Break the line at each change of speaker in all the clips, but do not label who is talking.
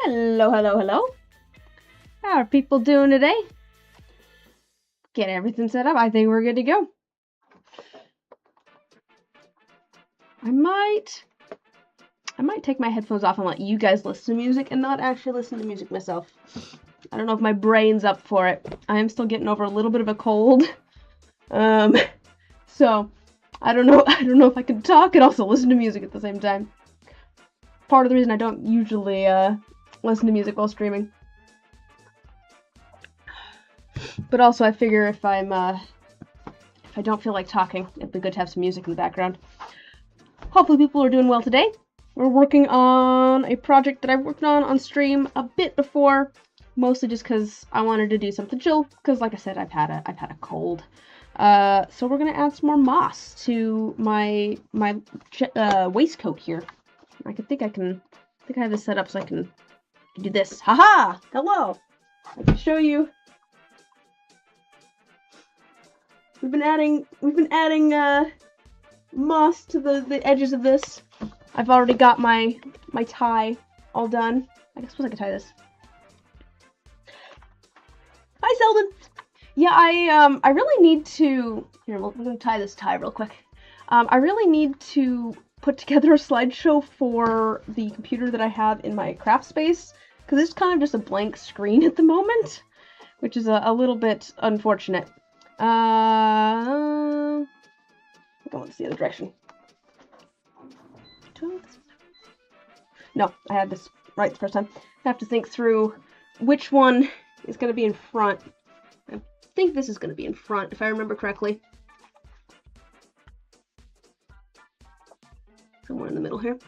Hello, hello, hello. How are people doing today? Get everything set up. I think we're good to go. I might take my headphones off and let you guys listen to music and not actually listen to music myself. I don't know if my brain's up for it. I am still getting over a little bit of a cold. So I don't know if I can talk and also listen to music at the same time. Part of the reason I don't usually listen to music while streaming. But also I figure if I don't feel like talking, it'd be good to have some music in the background. Hopefully people are doing well today. We're working on a project that I've worked on stream a bit before, mostly just because I wanted to do something chill, because like I said, I've had a cold. So we're gonna add some more moss to my waistcoat here. I think I have this set up so I can do this. Haha! Hello! I can show you. We've been adding moss to the edges of this. I've already got my tie all done. I suppose I could tie this. Hi, Selden! Yeah, I really need to... Here, we're gonna tie this tie real quick. I really need to put together a slideshow for the computer that I have in my craft space, because it's kind of just a blank screen at the moment, which is a little bit unfortunate. I want the other direction. No, I had this right the first time. I have to think through which one is going to be in front. I think this is going to be in front, if I remember correctly. Somewhere in the middle here.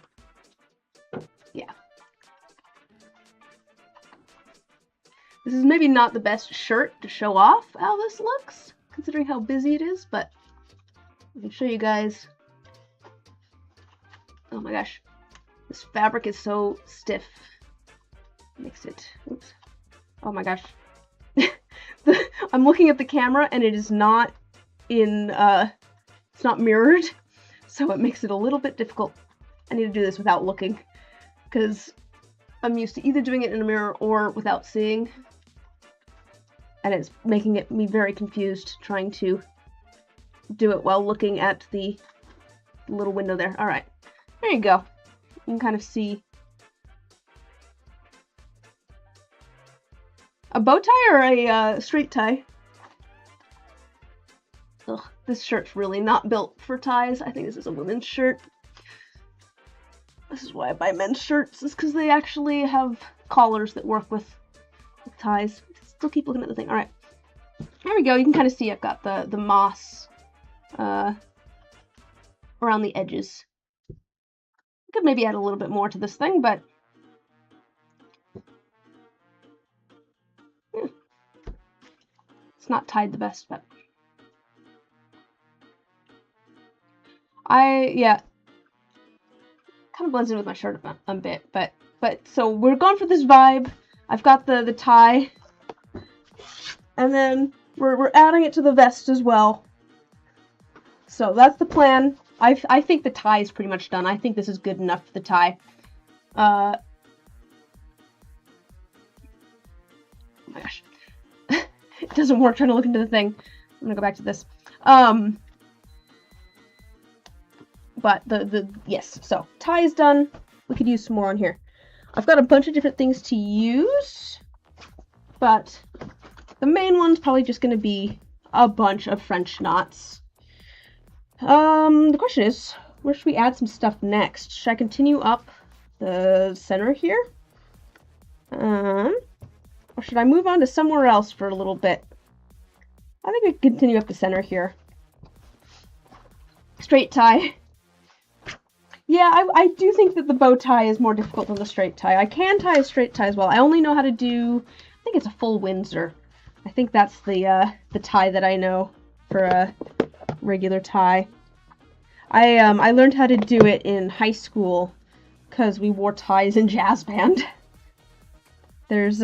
Yeah. This is maybe not the best shirt to show off how this looks, considering how busy it is, but I can show you guys. Oh my gosh. This fabric is so stiff. Makes it... Oops. Oh my gosh. I'm looking at the camera and it is not in... it's not mirrored, so it makes it a little bit difficult. I need to do this without looking, because I'm used to either doing it in a mirror or without seeing. And it's making me very confused trying to do it while looking at the little window there. Alright. There you go. You can kind of see a bow tie or a straight tie. Ugh, this shirt's really not built for ties. I think this is a women's shirt. This is why I buy men's shirts, is because they actually have collars that work with ties. Still keep looking at the thing. Alright. There we go. You can kind of see I've got the moss around the edges. I could maybe add a little bit more to this thing, but it's not tied the best, but yeah, kind of blends in with my shirt a bit, but so we're going for this vibe. I've got the tie, and then we're adding it to the vest as well. So that's the plan. I think the tie is pretty much done. I think this is good enough for the tie. Oh my gosh. It doesn't work trying to look into the thing. I'm gonna go back to this. But yes, so tie is done. We could use some more on here. I've got a bunch of different things to use, but the main one's probably just gonna be a bunch of French knots. The question is, where should we add some stuff next? Should I continue up the center here? Or should I move on to somewhere else for a little bit? I think we can continue up the center here. Straight tie. Yeah, I do think that the bow tie is more difficult than the straight tie. I can tie a straight tie as well. I only know how to do, I think it's a full Windsor. I think that's the tie that I know for a regular tie. I learned how to do it in high school because we wore ties in jazz band. There's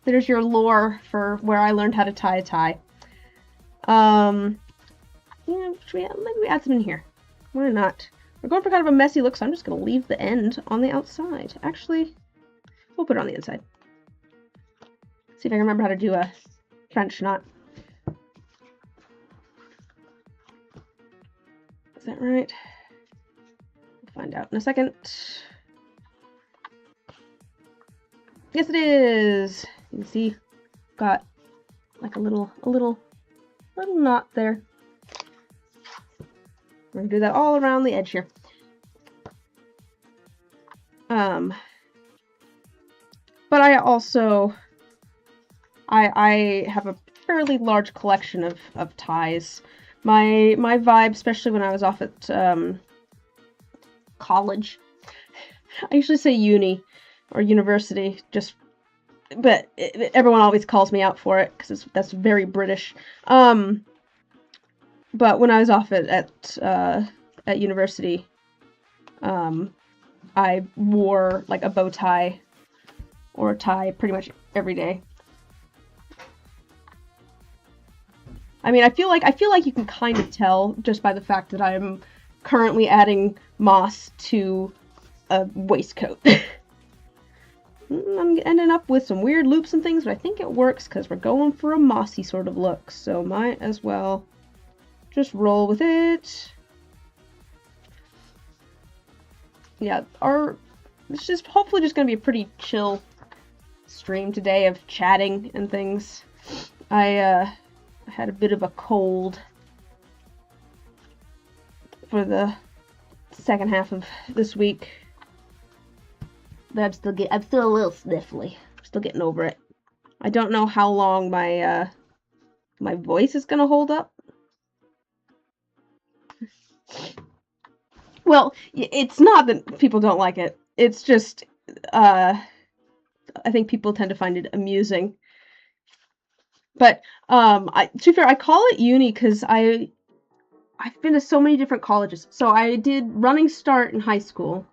there's your lore for where I learned how to tie a tie. Yeah, maybe we add some in here. Why not? We're going for kind of a messy look, so I'm just going to leave the end on the outside. Actually, we'll put it on the inside. See if I can remember how to do a French knot. Is that right? We'll find out in a second. Yes, it is. You can see, got like a little knot there. We're gonna do that all around the edge here. But I also, I have a fairly large collection of ties. My vibe, especially when I was off at college, I usually say uni or university, but everyone always calls me out for it because that's very British. But when I was off at university, I wore like a bow tie or a tie pretty much every day. I mean, I feel like you can kind of tell just by the fact that I'm currently adding moss to a waistcoat. I'm ending up with some weird loops and things, but I think it works because we're going for a mossy sort of look, so might as well just roll with it. Yeah, it's just hopefully just gonna be a pretty chill stream today of chatting and things. I had a bit of a cold for the second half of this week. But I'm still a little sniffly. I'm still getting over it. I don't know how long my my voice is gonna hold up. Well, it's not that people don't like it. It's just I think people tend to find it amusing. But to be fair, I call it uni because I've been to so many different colleges. So I did Running Start in high school.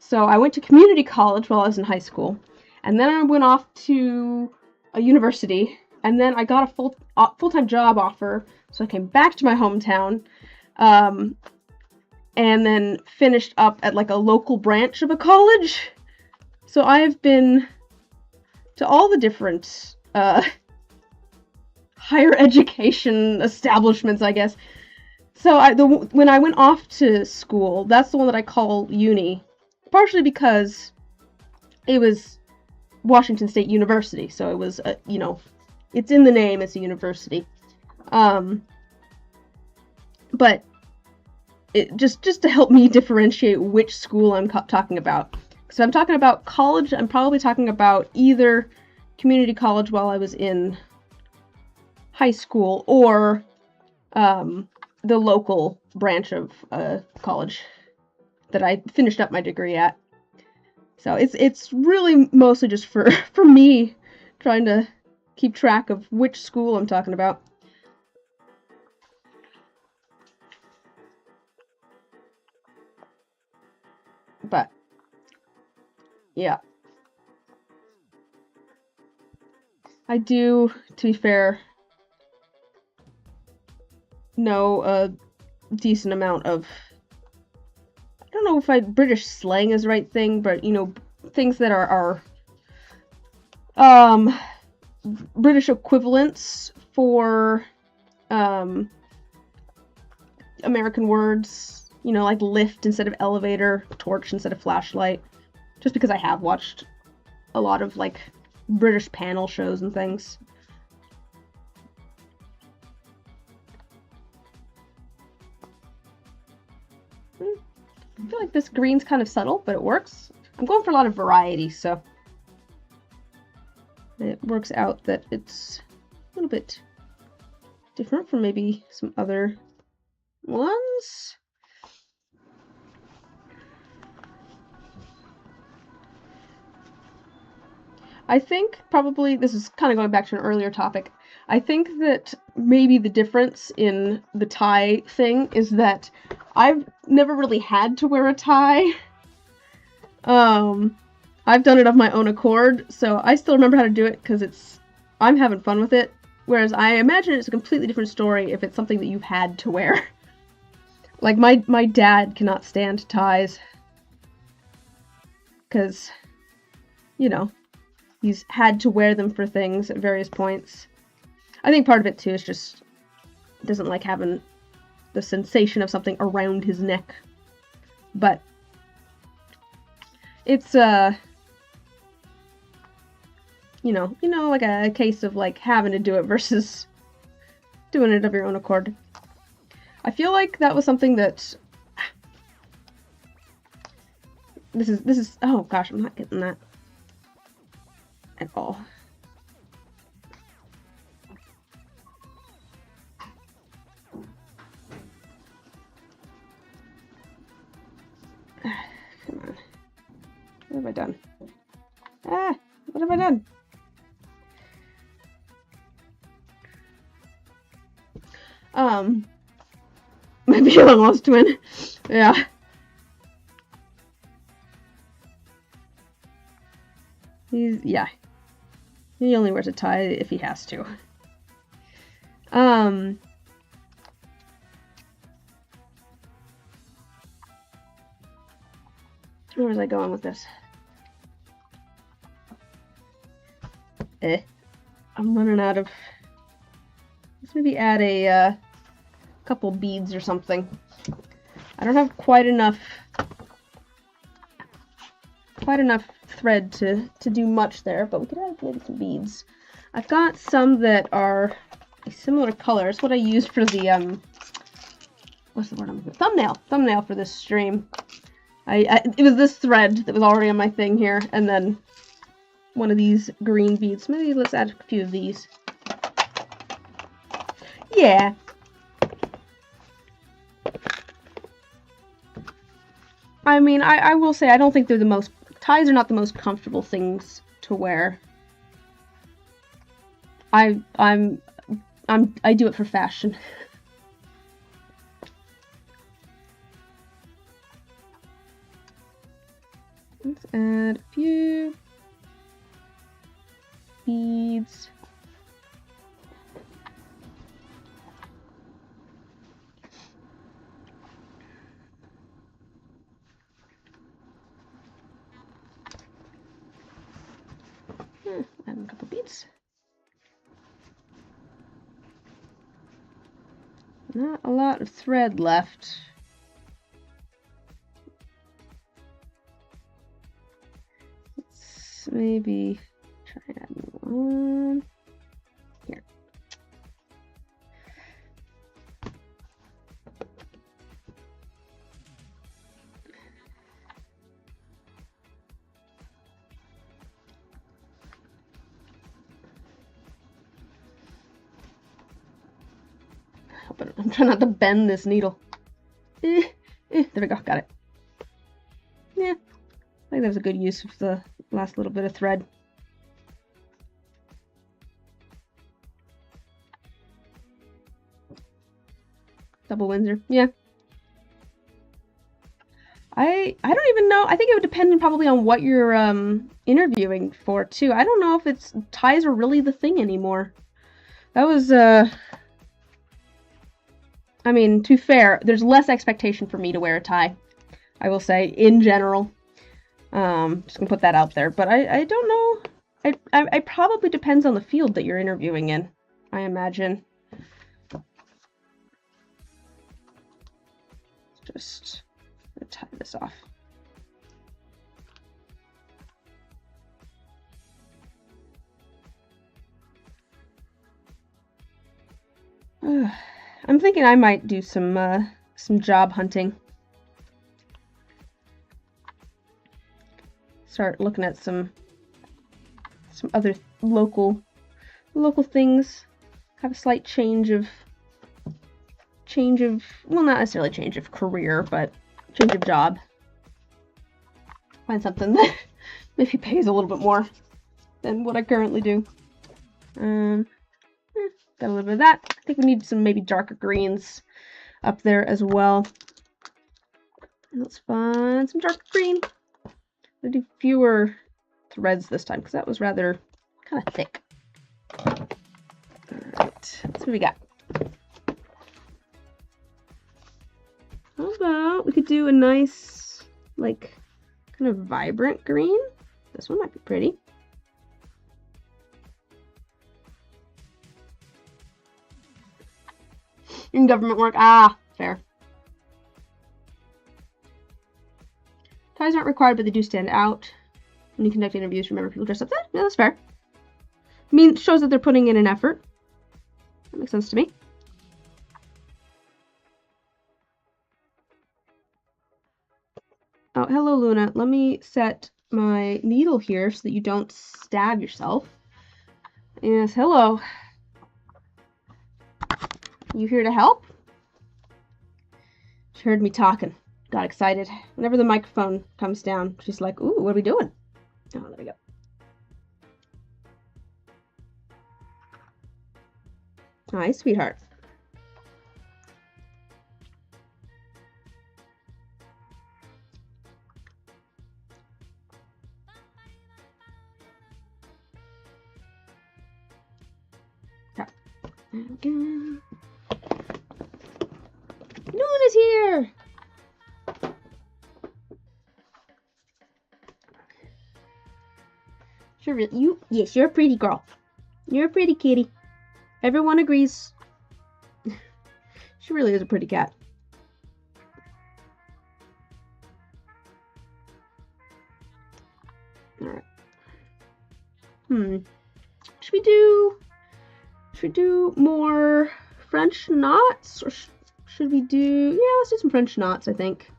So I went to community college while I was in high school, and then I went off to a university, and then I got a full-time job offer. So I came back to my hometown, and then finished up at like a local branch of a college. So I've been to all the different higher education establishments, I guess. So when I went off to school, that's the one that I call uni, partially because it was Washington State University, so it was it's in the name, it's a university. But it just to help me differentiate which school I'm talking about. So I'm talking about college, I'm probably talking about either community college while I was in high school, or the local branch of college that I finished up my degree at. So it's really mostly just for me trying to keep track of which school I'm talking about. But yeah, I do, to be fair, know a decent amount of, I don't know if British slang is the right thing, but things that are British equivalents for American words, like lift instead of elevator, torch instead of flashlight, just because I have watched a lot of like British panel shows and things. I feel like this green's kind of subtle, but it works. I'm going for a lot of variety, so it works out that it's a little bit different from maybe some other ones. I think probably, this is kind of going back to an earlier topic, I think that maybe the difference in the tie thing is that I've never really had to wear a tie. I've done it of my own accord, so I still remember how to do it because I'm having fun with it. Whereas I imagine it's a completely different story if it's something that you've had to wear. Like, my dad cannot stand ties. Because, you know, he's had to wear them for things at various points. I think part of it, too, is just doesn't like having the sensation of something around his neck. But it's, you know, like a case of, like, having to do it versus doing it of your own accord. I feel like that was something that... This is... Oh, gosh, I'm not getting that at all. Come on. What have I done? Ah! What have I done? Maybe a lost twin. Yeah. Yeah. He only wears a tie if he has to. Where was I going with this? I'm running out of... Let's maybe add a couple beads or something. I don't have quite enough thread to do much there, but we could add maybe some beads. I've got some that are a similar color. It's what I used for the what's the word I'm looking for? Thumbnail for this stream. It was this thread that was already on my thing here, and then one of these green beads. Maybe let's add a few of these. Yeah. I mean, I will say I don't think they're the most... Ties are not the most comfortable things to wear. I do it for fashion. Let's add a few beads. Add a couple beads. Not a lot of thread left. Let's maybe try adding one here. I'm trying not to bend this needle. There we go, got it. Yeah, I think that was a good use of the last little bit of thread. Double Windsor, yeah. I don't even know. I think it would depend probably on what you're interviewing for too. I don't know if ties are really the thing anymore. That was I mean, to be fair, there's less expectation for me to wear a tie, I will say, in general. Just gonna put that out there. But I don't know. I probably depends on the field that you're interviewing in, I imagine. Just tie this off. I'm thinking I might do some job hunting. Start looking at some other local things. Have a slight change of well, not necessarily change of career, but change of job. Find something that maybe pays a little bit more than what I currently do. Got a little bit of that. I think we need some maybe darker greens up there as well. Let's find some dark green. I do fewer threads this time because that was rather kind of thick. Alright, let's see what we got. How about we could do a nice, like, kind of vibrant green? This one might be pretty. In government work, fair. Ties aren't required, but they do stand out. When you conduct interviews, remember people dress up. Yeah, that's fair. I mean, it shows that they're putting in an effort. That makes sense to me. Oh, hello, Luna. Let me set my needle here so that you don't stab yourself. Yes, hello. You here to help? She heard me talking. Got excited. Whenever the microphone comes down, she's like, ooh, what are we doing? Oh, there we go. Hi, sweetheart. Again. Luna's here! Sure, yes, you're a pretty girl. You're a pretty kitty. Everyone agrees. She really is a pretty cat. Alright. Should we do more French knots? Or should we do... Yeah, let's do some French knots, I think.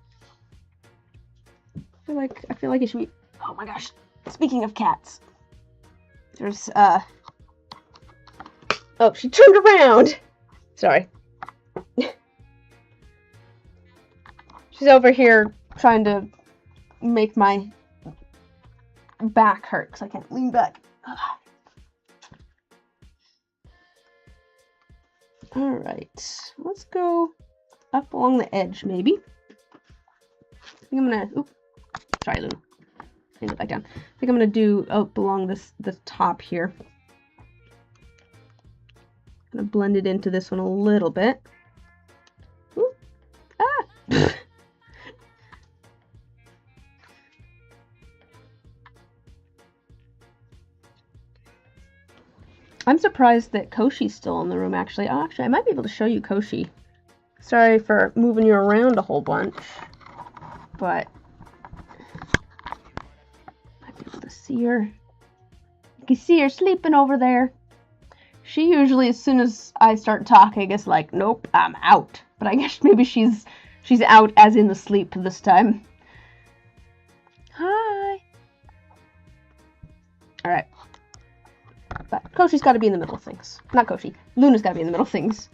I feel like it should be... Oh my gosh. Speaking of cats. There's, Oh, she turned around! Sorry. She's over here trying to make my back hurt because I can't lean back. Alright. Let's go up along the edge, maybe. I think I'm gonna... Oops. Sorry, Lou. Hand it back down. I think I'm gonna do up along the top here. Gonna blend it into this one a little bit. Ooh. Ah! I'm surprised that Koshi's still in the room, actually. Oh, actually, I might be able to show you Koshi. Sorry for moving you around a whole bunch, but I might be able to see her. You can see her sleeping over there. She usually, as soon as I start talking, is like, nope, I'm out. But I guess maybe she's out as in the sleep this time. Hi. Alright. But Koshi's got to be in the middle of things. Not Koshi. Luna's got to be in the middle of things.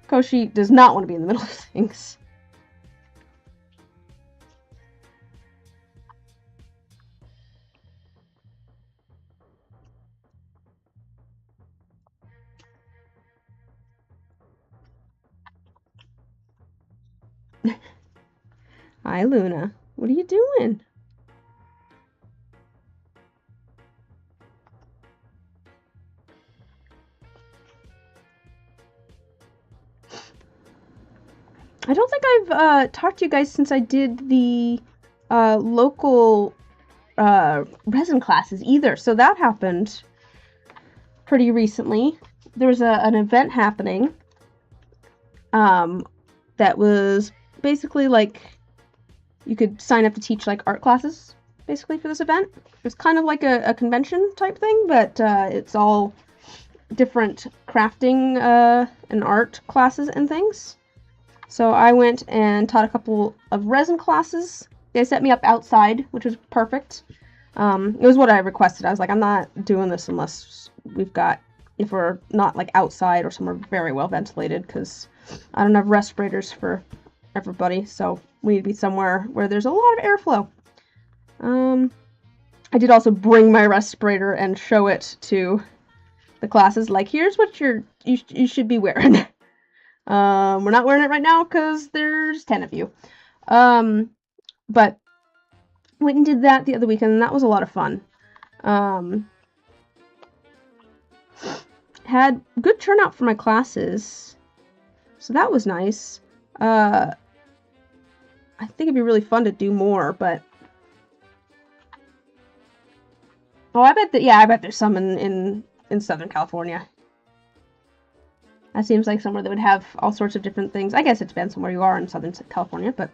Koshi does not want to be in the middle of things. Hi, Luna. What are you doing? I don't think I've talked to you guys since I did the local resin classes either. So that happened pretty recently. There was an event happening that was basically like you could sign up to teach like art classes basically for this event. It was kind of like a convention type thing, but it's all different crafting and art classes and things. So I went and taught a couple of resin classes. They set me up outside, which was perfect. It was what I requested. I was like, I'm not doing this unless if we're not like outside or somewhere very well ventilated, because I don't have respirators for everybody. So we need to be somewhere where there's a lot of airflow. I did also bring my respirator and show it to the classes. Like, here's what you should be wearing. We're not wearing it right now because there's 10 of you. But went and did that the other weekend, and that was a lot of fun. Had good turnout for my classes, so that was nice. I think it'd be really fun to do more, but oh, I bet that, yeah, I bet there's some in Southern California. That seems like somewhere that would have all sorts of different things. I guess it depends on where you are in Southern California, but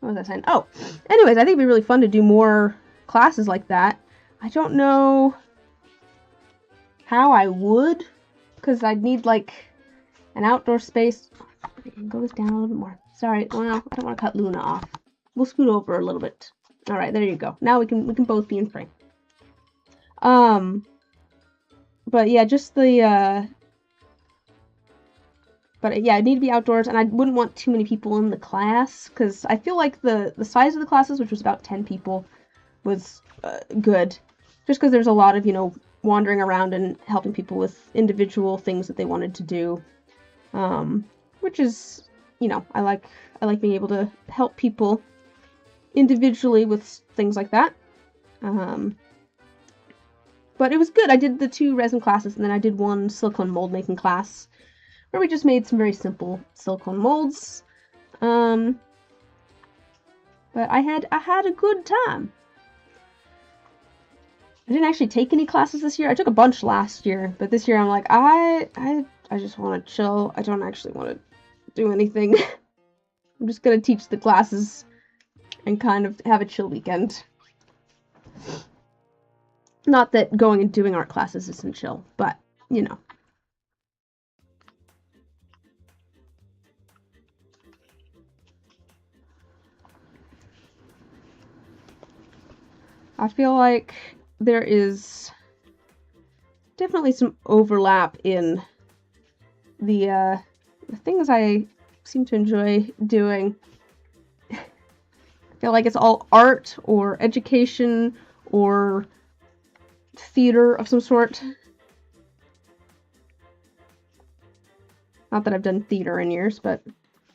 what was I saying? Oh, anyways, I think it'd be really fun to do more classes like that. I don't know how I would, because I'd need like an outdoor space. Go this down a little bit more. Sorry, well, I don't want to cut Luna off. We'll scoot over a little bit. All right, there you go. Now we can both be in frame. But yeah, just the but yeah, I need to be outdoors, and I wouldn't want too many people in the class, because I feel like the size of the classes, which was about 10 people, was good. Just because there's a lot of, you know, wandering around and helping people with individual things that they wanted to do. Which is, you know, I like being able to help people individually with things like that. But it was good. I did the 2 resin classes, and then I did 1 silicone mold making class, where we just made some very simple silicone molds. But I had a good time. I didn't actually take any classes this year. I took a bunch last year, but this year I'm like, I just want to chill. I don't actually want to do anything. I'm just gonna teach the classes and kind of have a chill weekend. Not that going and doing art classes isn't chill, but, you know. I feel like there is definitely some overlap in the things I seem to enjoy doing. I feel like it's all art or education or theater of some sort. Not that I've done theater in years, but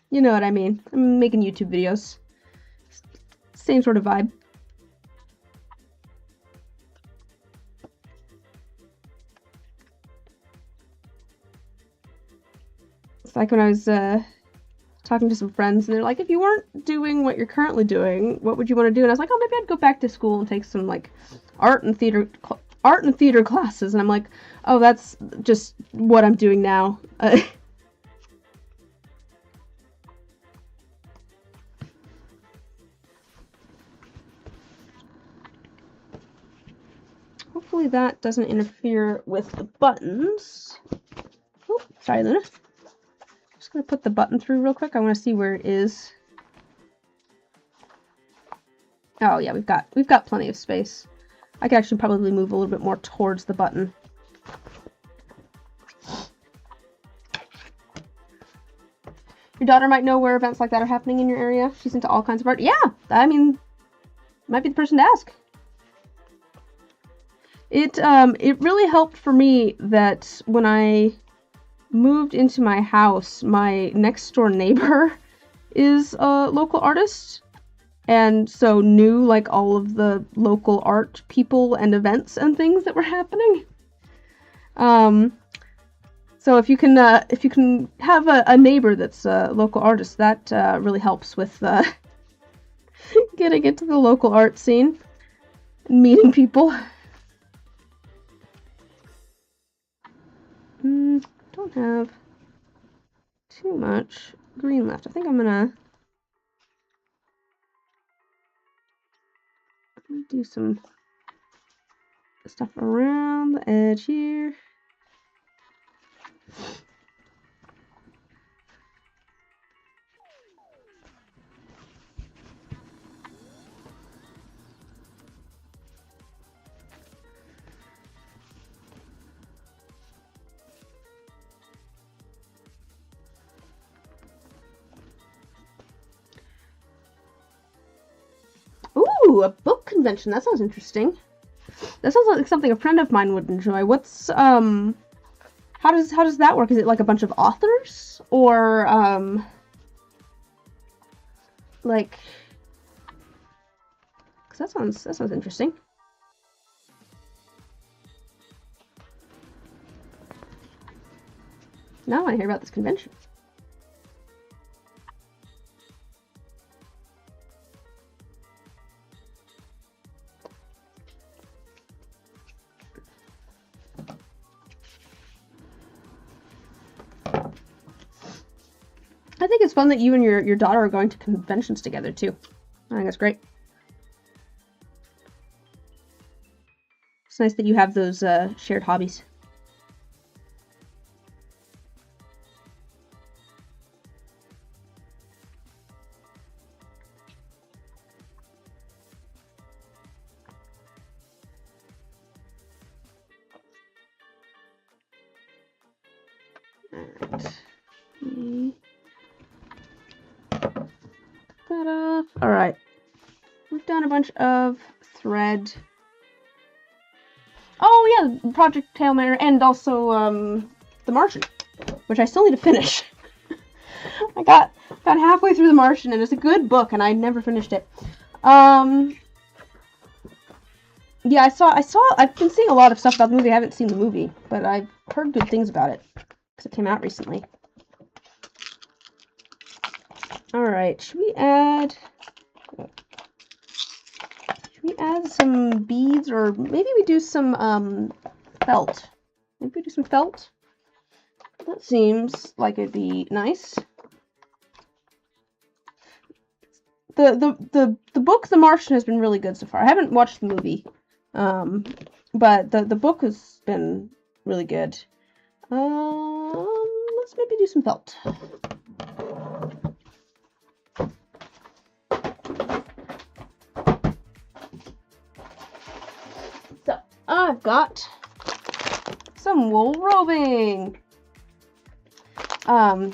you know what I mean. I'm making YouTube videos. Same sort of vibe. It's like when I was talking to some friends, and they're like, if you weren't doing what you're currently doing, what would you want to do? And I was like, oh, maybe I'd go back to school and take some like art and theater classes. And I'm like, oh, that's just what I'm doing now. Hopefully that doesn't interfere with the buttons. Oh, sorry, Luna. Just gonna put the button through real quick. I want to see where it is. Oh yeah, we've got plenty of space. I could actually probably move a little bit more towards the button. Your daughter might know where events like that are happening in your area. She's into all kinds of art. Yeah, I mean, might be the person to ask. It really helped for me that when I moved into my house, my next door neighbor is a local artist, and so knew like all of the local art people and events and things that were happening. So if you can have a neighbor that's a local artist, that really helps with getting into the local art scene and meeting people. Don't have too much green left. I think I'm gonna do some stuff around the edge here. Ooh, a book convention. That sounds interesting. That sounds like something a friend of mine would enjoy. What's How does that work? Is it like a bunch of authors, or like? Because that sounds interesting. Now I want to hear about this convention. I think it's fun that you and your daughter are going to conventions together too. I think that's great. It's nice that you have those shared hobbies. All right. We've done a bunch of thread. Oh yeah, Project Hail Mary, and also The Martian, which I still need to finish. I got halfway through The Martian, and it's a good book, and I never finished it. Yeah, I've been seeing a lot of stuff about the movie. I haven't seen the movie, but I've heard good things about it because it came out recently. All right, should we add some beads, or maybe we do some felt? Maybe we do some felt. That seems like it'd be nice. The book The Martian has been really good so far. I haven't watched the movie, but the book has been really good. Let's maybe do some felt. So I've got some wool roving. So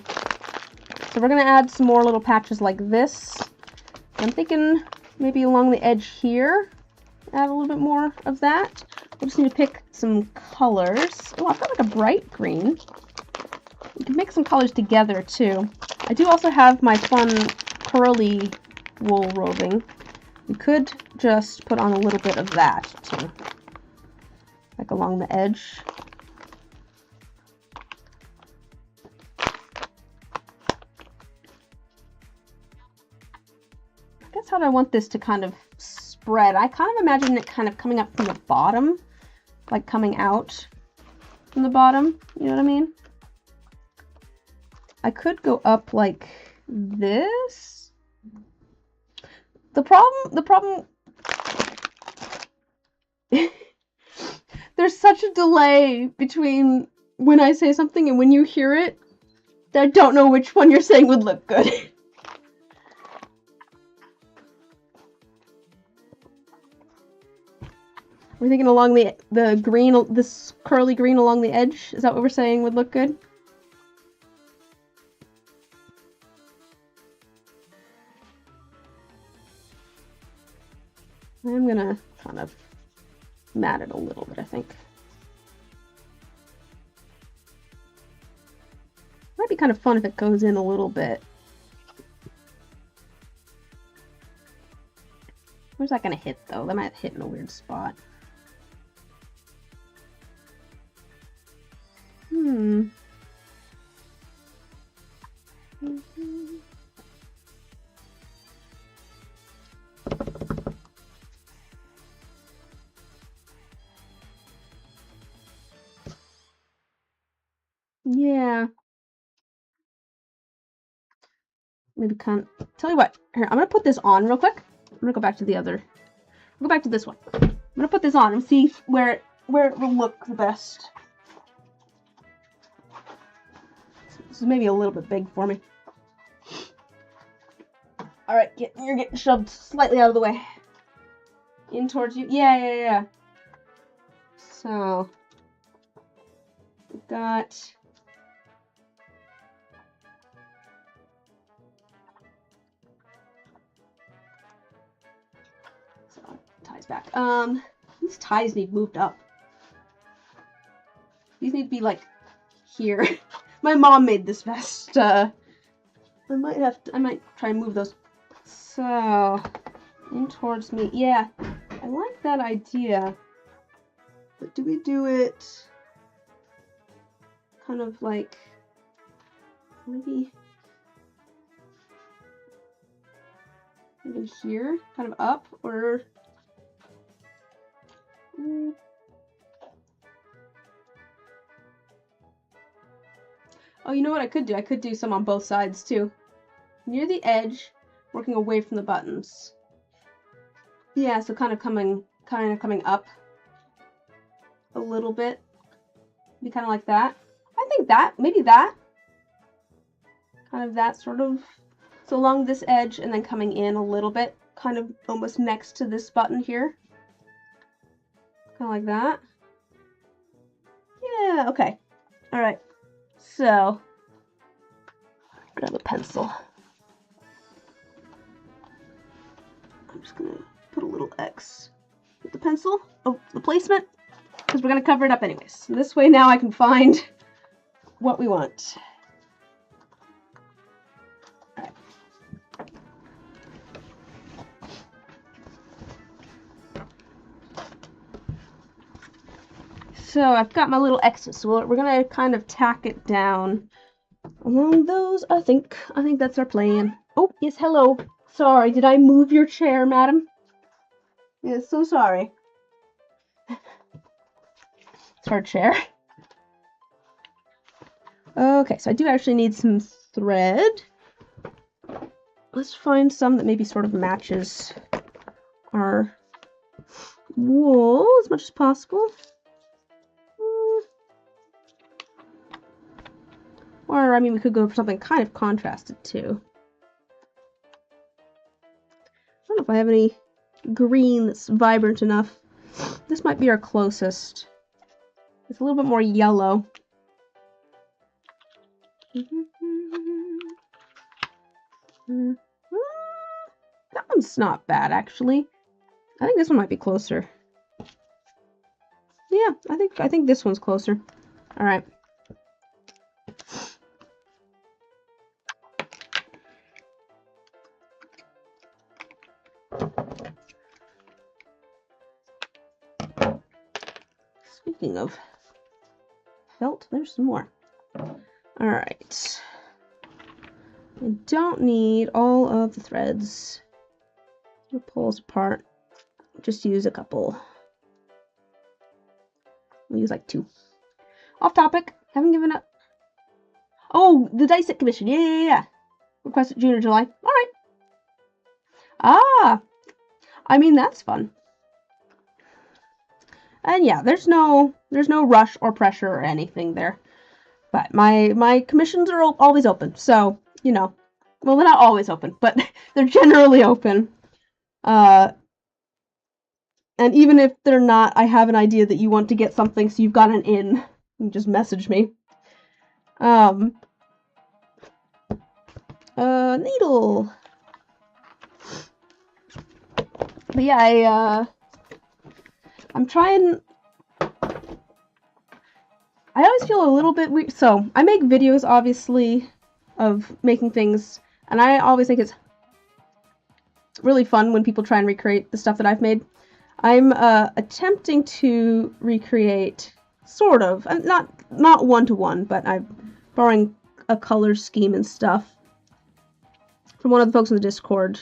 we're gonna add some more little patches like this. I'm thinking maybe along the edge here, add a little bit more of that. We'll just need to pick some colors. Oh, I've got like a bright green. We can mix some colors together too. I do also have my fun curly wool roving. We could just put on a little bit of that too, like along the edge. I guess how do I want this to kind of spread? I kind of imagine it kind of coming up from the bottom, like coming out from the bottom, you know what I mean? I could go up like this. The problem there's such a delay between when I say something and when you hear it that I don't know which one you're saying would look good. We're thinking along the green, this curly green along the edge. Is that what we're saying would look good? I'm gonna kind of mat it a little bit, I think. Might be kind of fun if it goes in a little bit. Where's that gonna hit though? That might hit in a weird spot. Yeah. Maybe kind of, tell you what, here, I'm gonna put this on real quick. I'm gonna go back to the other, go back to this one. I'm gonna put this on and see where it will look the best. This is maybe a little bit big for me. All right, you're getting shoved slightly out of the way. In towards you. Yeah. So, we've got... So, ties back. These ties need moved up. These need to be, like, here. My mom made this vest. I might try and move those. So, in towards me. Yeah, I like that idea. But do we do it kind of like maybe here, kind of up, or oh, you know what I could do? I could do some on both sides too. Near the edge, working away from the buttons. Yeah, so kind of coming up a little bit. Be kind of like that. I think that, maybe that. Kind of that sort of. So along this edge and then coming in a little bit, kind of almost next to this button here. Kind of like that. Yeah, okay. All right. So, grab a pencil. I'm just gonna put a little X with the pencil. Oh, the placement, because we're gonna cover it up anyways. This way now I can find what we want. All right. So I've got my little X's, so we're gonna kind of tack it down along those. I think that's our plan. Oh, yes, hello. Sorry, did I move your chair, madam? Yes, so sorry. It's her chair. Okay, so I do actually need some thread. Let's find some that maybe sort of matches our wool as much as possible. Or, I mean, we could go for something kind of contrasted, too. I don't know if I have any green that's vibrant enough. This might be our closest. It's a little bit more yellow. That one's not bad, actually. I think this one might be closer. Yeah, I think this one's closer. All right. Speaking of felt, there's some more. All right. I don't need all of the threads. It pulls apart. Just use a couple. We'll use like 2. Off topic. Haven't given up. Oh, the dice set commission. Yeah. Requested June or July. All right. Ah. I mean, that's fun. And yeah, there's no rush or pressure or anything there. But my commissions are always open. So, you know, well, they're not always open, but they're generally open. And even if they're not, I have an idea that you want to get something, so you've got an in. You just message me. Needle. But yeah, I'm trying. I always feel a little bit weird. So I make videos, obviously, of making things, and I always think it's really fun when people try and recreate the stuff that I've made. I'm attempting to recreate, sort of, not one-to-one, but I'm borrowing a color scheme and stuff from one of the folks in the Discord,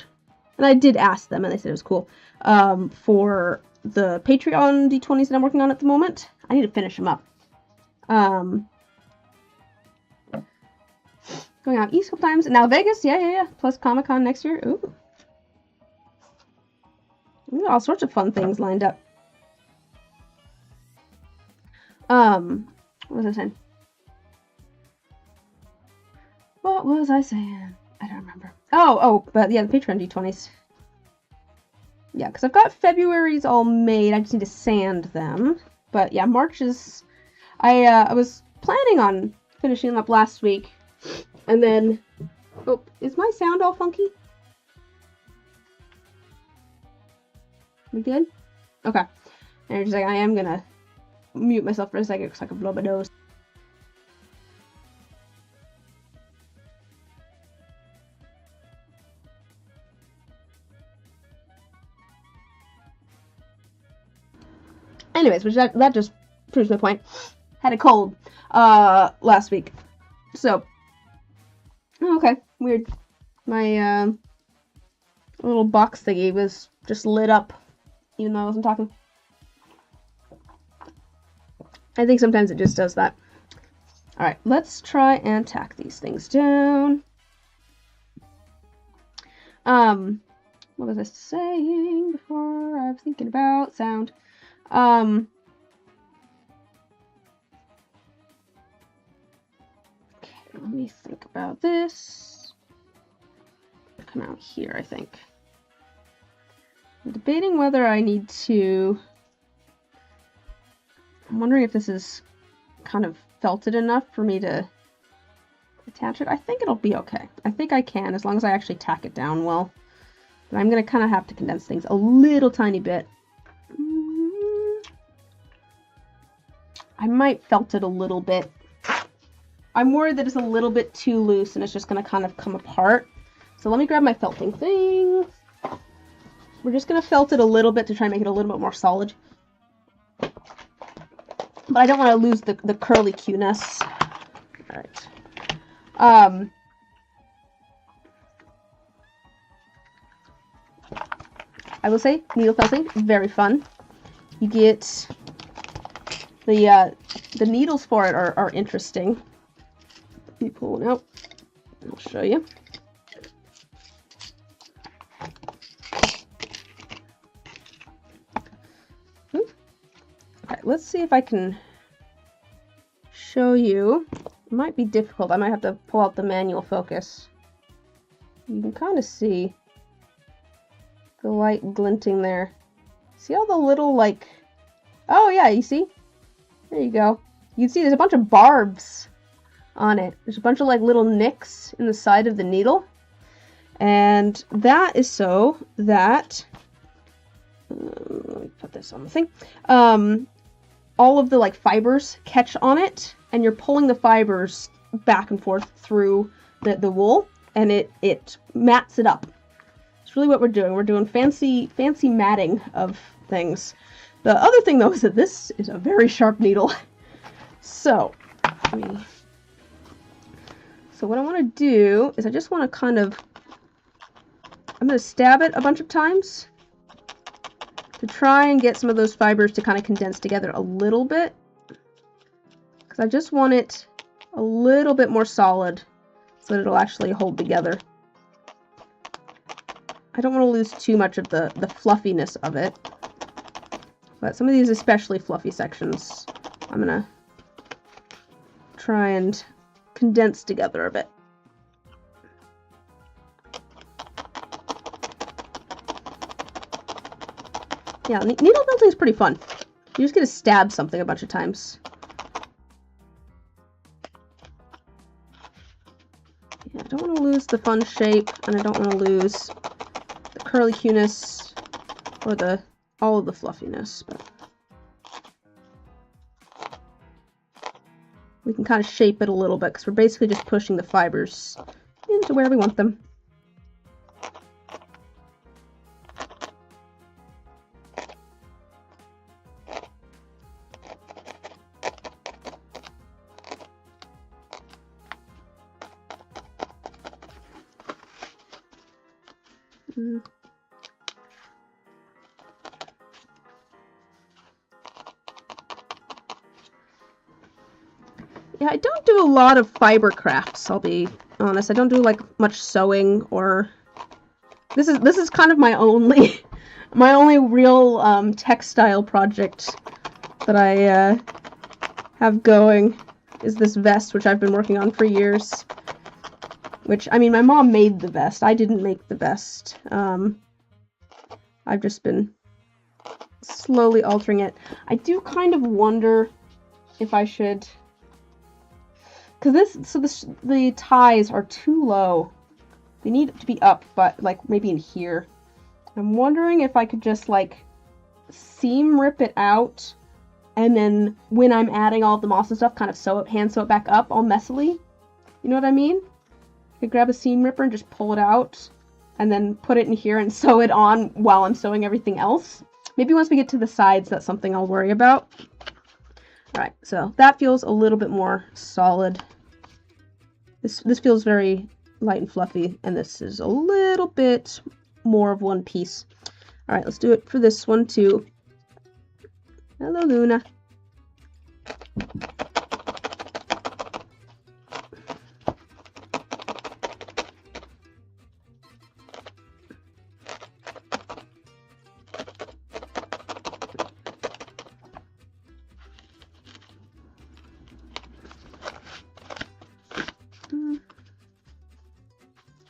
and I did ask them, and they said it was cool, for the Patreon D20s that I'm working on at the moment. I need to finish them up. Going out east a couple times, and now Vegas, yeah, plus Comic-Con next year. Ooh. We got all sorts of fun things lined up. What was I saying? What was I saying? I don't remember. Oh, but yeah, the Patreon D20s. Yeah, because I've got February's all made. I just need to sand them. But yeah, March is... I was planning on finishing them up last week. And then... Oh, is my sound all funky? We good? Okay. And just like, I am gonna mute myself for a second because I can blow my nose. anyways, which that just proves my point. Had a cold last week. So, okay, weird. My little box thingy was just lit up, even though I wasn't talking. I think sometimes it just does that. Alright, let's try and tack these things down. What was I saying before? I was thinking about sound. Okay, let me think about this. Come out here, I think. I'm debating whether I need to... I'm wondering if this is kind of felted enough for me to attach it. I think it'll be okay. I think I can, as long as I actually tack it down well. But I'm going to kind of have to condense things a little tiny bit. I might felt it a little bit. I'm worried that it's a little bit too loose and it's just going to kind of come apart. So let me grab my felting thing. We're just going to felt it a little bit to try and make it a little bit more solid. But I don't want to lose the curly cueness. Alright. I will say, needle felting, very fun. You get the needles for it are interesting. Let me pull one out. I'll show you. Okay, let's see if I can show you. It might be difficult. I might have to pull out the manual focus. You can kind of see the light glinting there. See all the little, like... Oh, yeah, you see? There you go. You can see there's a bunch of barbs on it. There's a bunch of, like, little nicks in the side of the needle. And that is so that... let me put this on the thing. All of the, like, fibers catch on it, and you're pulling the fibers back and forth through the wool, and it mats it up. It's really what we're doing. We're doing fancy matting of things. The other thing, though, is that this is a very sharp needle. So what I want to do is I just want to kind of... I'm going to stab it a bunch of times to try and get some of those fibers to kind of condense together a little bit. Because I just want it a little bit more solid so that it'll actually hold together. I don't want to lose too much of the fluffiness of it. But some of these especially fluffy sections, I'm going to try and condense together a bit. Yeah, needle felting is pretty fun. You just get to stab something a bunch of times. Yeah, I don't want to lose the fun shape, and I don't want to lose the curly cueness or all of the fluffiness. But we can kind of shape it a little bit because we're basically just pushing the fibers into where we want them. Yeah, I don't do a lot of fiber crafts, I'll be honest. I don't do like much sewing or... This is kind of my only real textile project that I have going is this vest, which I've been working on for years. Which, I mean, my mom made the vest. I didn't make the vest. I've just been slowly altering it. I do kind of wonder if I should... Because the ties are too low. They need to be up, but like maybe in here. I'm wondering if I could just like seam rip it out, and then when I'm adding all of the moss and stuff, kind of hand sew it back up all messily. You know what I mean? I could grab a seam ripper and just pull it out, and then put it in here and sew it on while I'm sewing everything else. Maybe once we get to the sides, that's something I'll worry about. All right, so that feels a little bit more solid. This feels very light and fluffy, and this is a little bit more of one piece. All right, let's do it for this one too. Hello, Luna.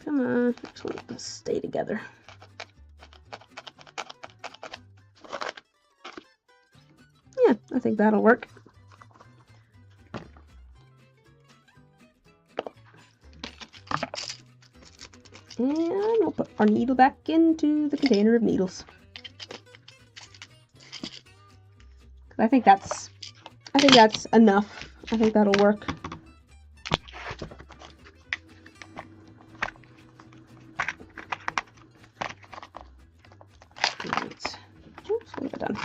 Come on, I just want to stay together. Yeah, I think that'll work. And we'll put our needle back into the container of needles. I think that's enough. I think that'll work. Right. Oops, what have I done?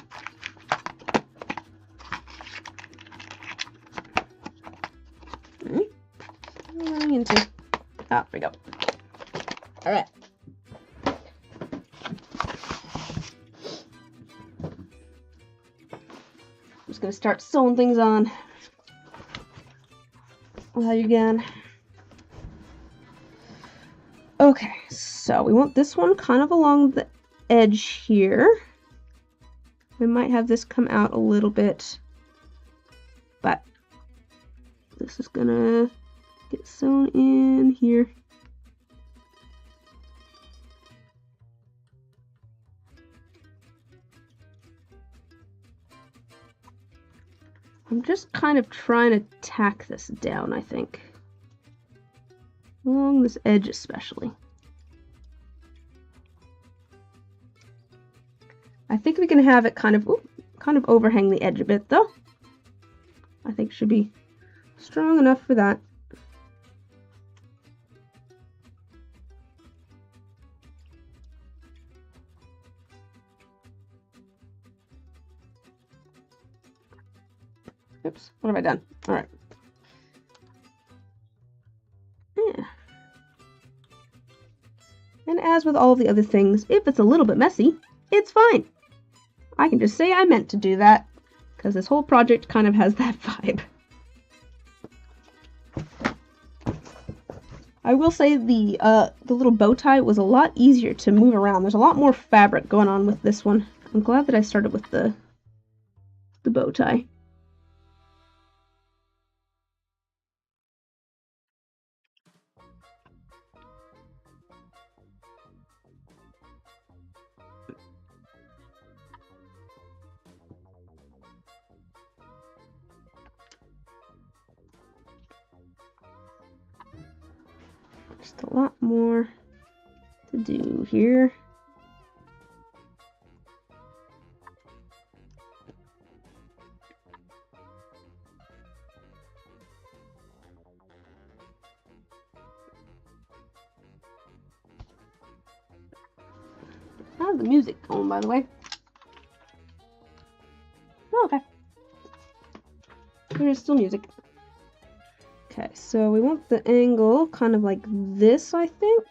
What am I running into? Ah, there we go. All right. I'm just gonna start sewing things on while you're gone. Okay, so we want this one kind of along the edge here. We might have this come out a little bit, but this is gonna get sewn in here. I'm just kind of trying to tack this down, I think. Along this edge especially. I think we can have it kind of overhang the edge a bit though. I think it should be strong enough for that. Oops, what have I done? All right. Yeah. And as with all the other things, if it's a little bit messy, it's fine. I can just say I meant to do that, because this whole project kind of has that vibe. I will say the little bow tie was a lot easier to move around. There's a lot more fabric going on with this one. I'm glad that I started with the bow tie. Just a lot more to do here. How's the music going, by the way? Oh, okay. There's still music. Okay, so we want the angle kind of like this, I think.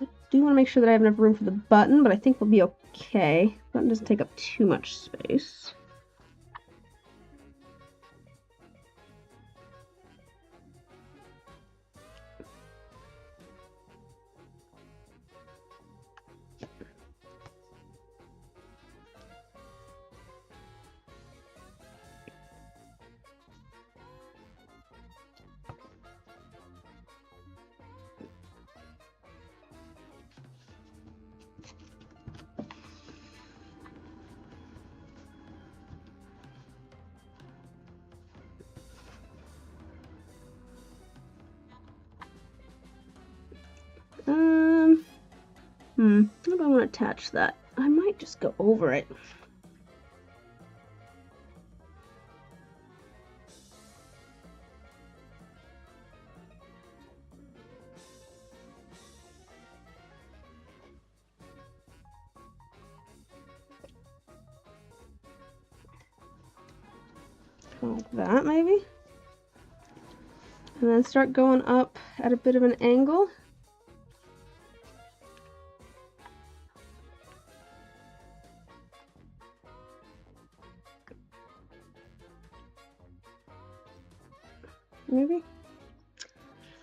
I do want to make sure that I have enough room for the button, but I think we'll be okay. The button doesn't take up too much space. How do I want to attach that? I might just go over it. Like that, maybe. And then start going up at a bit of an angle. Maybe.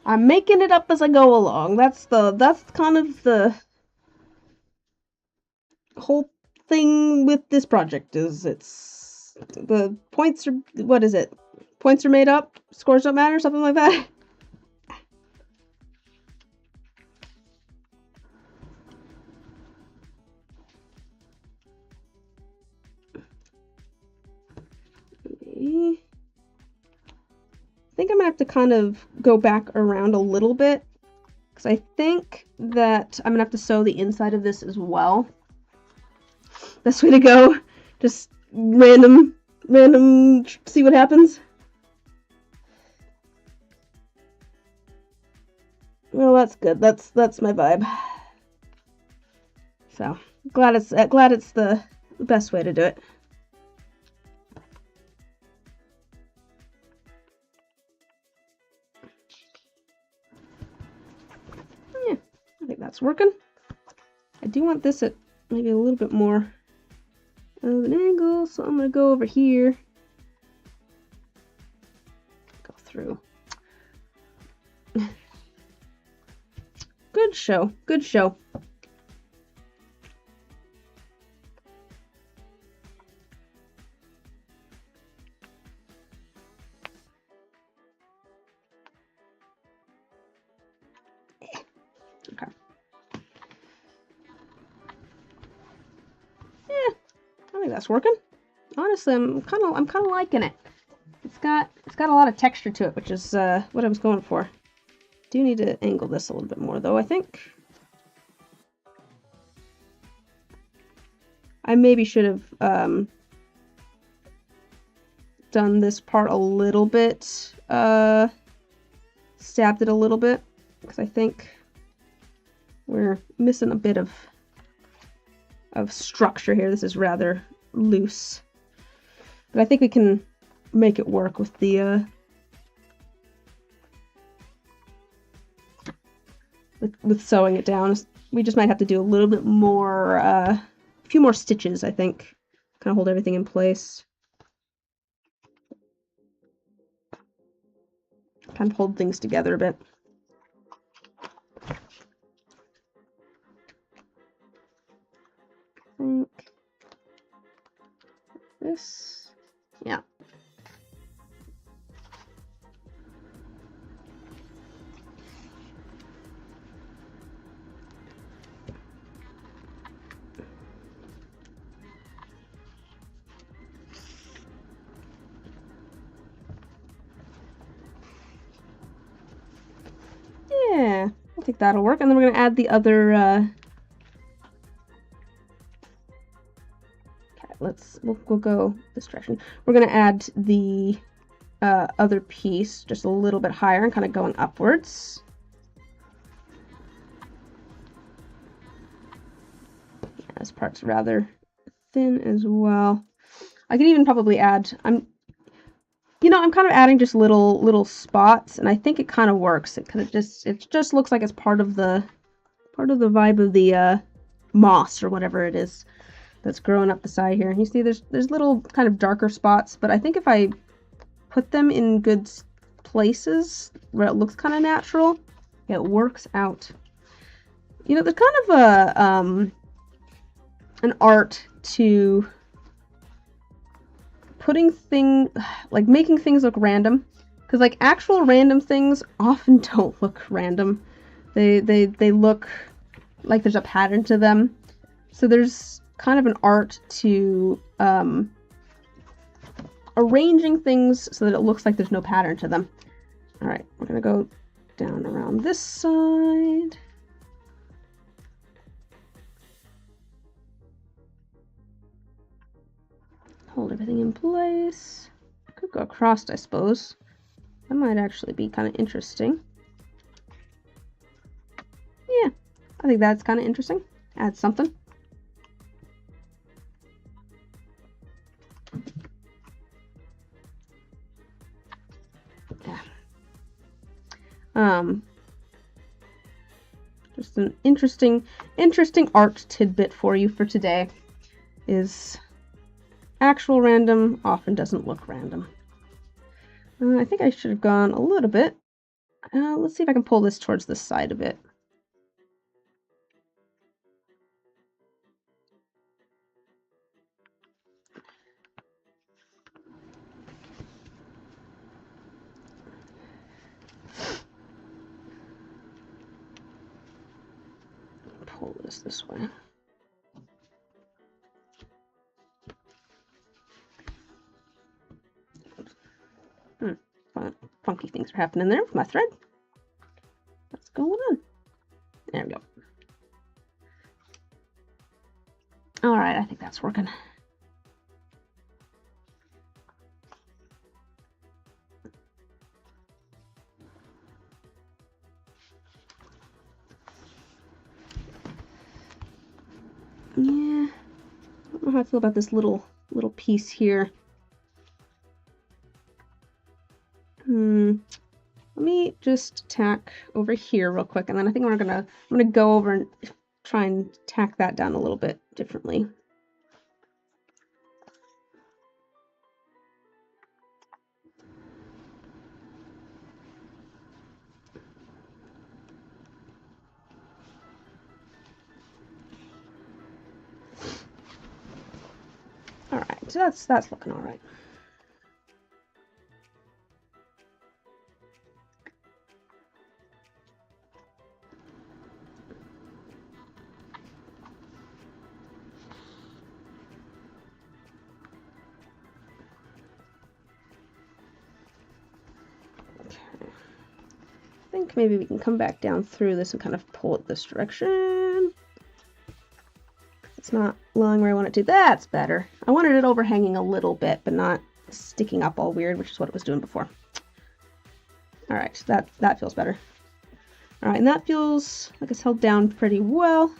I'm making it up as I go along. That's kind of the whole thing with this project, is it's the points are, what is it? Points are made up, scores don't matter, something like that. I think I'm gonna have to kind of go back around a little bit, because I think that I'm gonna have to sew the inside of this as well. Best way to go. Just random, see what happens. Well, that's good. That's my vibe. So glad it's the best way to do it. Yeah, I think that's working. I do want this at maybe a little bit more of an angle, so I'm gonna go over here. Go through. Good show. Good show. Okay. Yeah, I think that's working. Honestly, I'm kind of liking it. It's got a lot of texture to it, which is what I was going for. Do need to angle this a little bit more, though, I think. I maybe should have done this part a little bit, stabbed it a little bit, because I think we're missing a bit of structure here. This is rather loose, but I think we can make it work with the with sewing it down. We just might have to do a little bit more, a few more stitches, I think. Kind of hold everything in place. Kind of hold things together a bit. I think this, yeah. Yeah, I think that'll work. And then we're going to add the other, okay, we'll go this direction. We're going to add the other piece just a little bit higher and kind of going upwards. Yeah, this part's rather thin as well. I could even probably add, I'm kind of adding just little spots, and I think it kind of works. It just looks like it's part of the vibe of the moss or whatever it is that's growing up the side here. And you see there's little kind of darker spots, but I think if I put them in good places where it looks kind of natural, it works out. There's kind of a an art to making things look random, because like actual random things often don't look random. They look like there's a pattern to them. So there's kind of an art to arranging things so that it looks like there's no pattern to them. All right, we're gonna go down around this side. Hold everything in place. Could go across, I suppose. That might actually be kind of interesting. Yeah, I think that's kind of interesting. Add something. Just an interesting art tidbit for you for today is actual random often doesn't look random. I think I should have gone a little bit. Let's see if I can pull this towards the side a bit. Pull this way. Funky things are happening there with my thread. What's going on? There we go. All right, I think that's working. Yeah, I don't know how I feel about this little piece here. Let me just tack over here real quick, and then I think I'm gonna go over and try and tack that down a little bit differently. All right, so that's looking all right. I think maybe we can come back down through this and kind of pull it this direction. It's not lying where I want it to. That's better. I wanted it overhanging a little bit, but not sticking up all weird, which is what it was doing before. All right, that feels better. All right, and that feels like it's held down pretty well.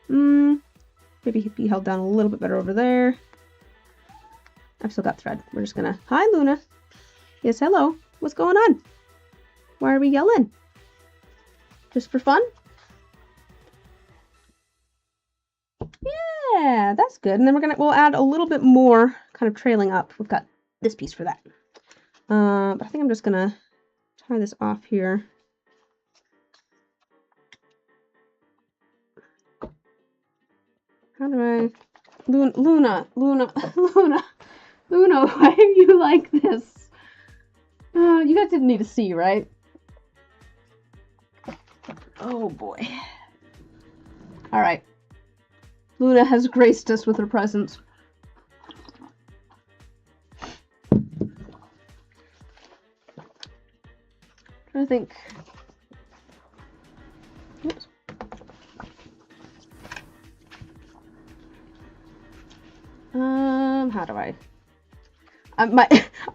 Maybe it'd be held down a little bit better over there. I've still got thread. We're just gonna, hi Luna. Yes, hello. What's going on? Why are we yelling? Just for fun? Yeah, that's good. And then we'll add a little bit more kind of trailing up. We've got this piece for that. But I think I'm just gonna tie this off here. How do I, Luna, why are you like this? You guys didn't need to see, right? Oh boy. All right. Luna has graced us with her presence. I think. Oops. How do I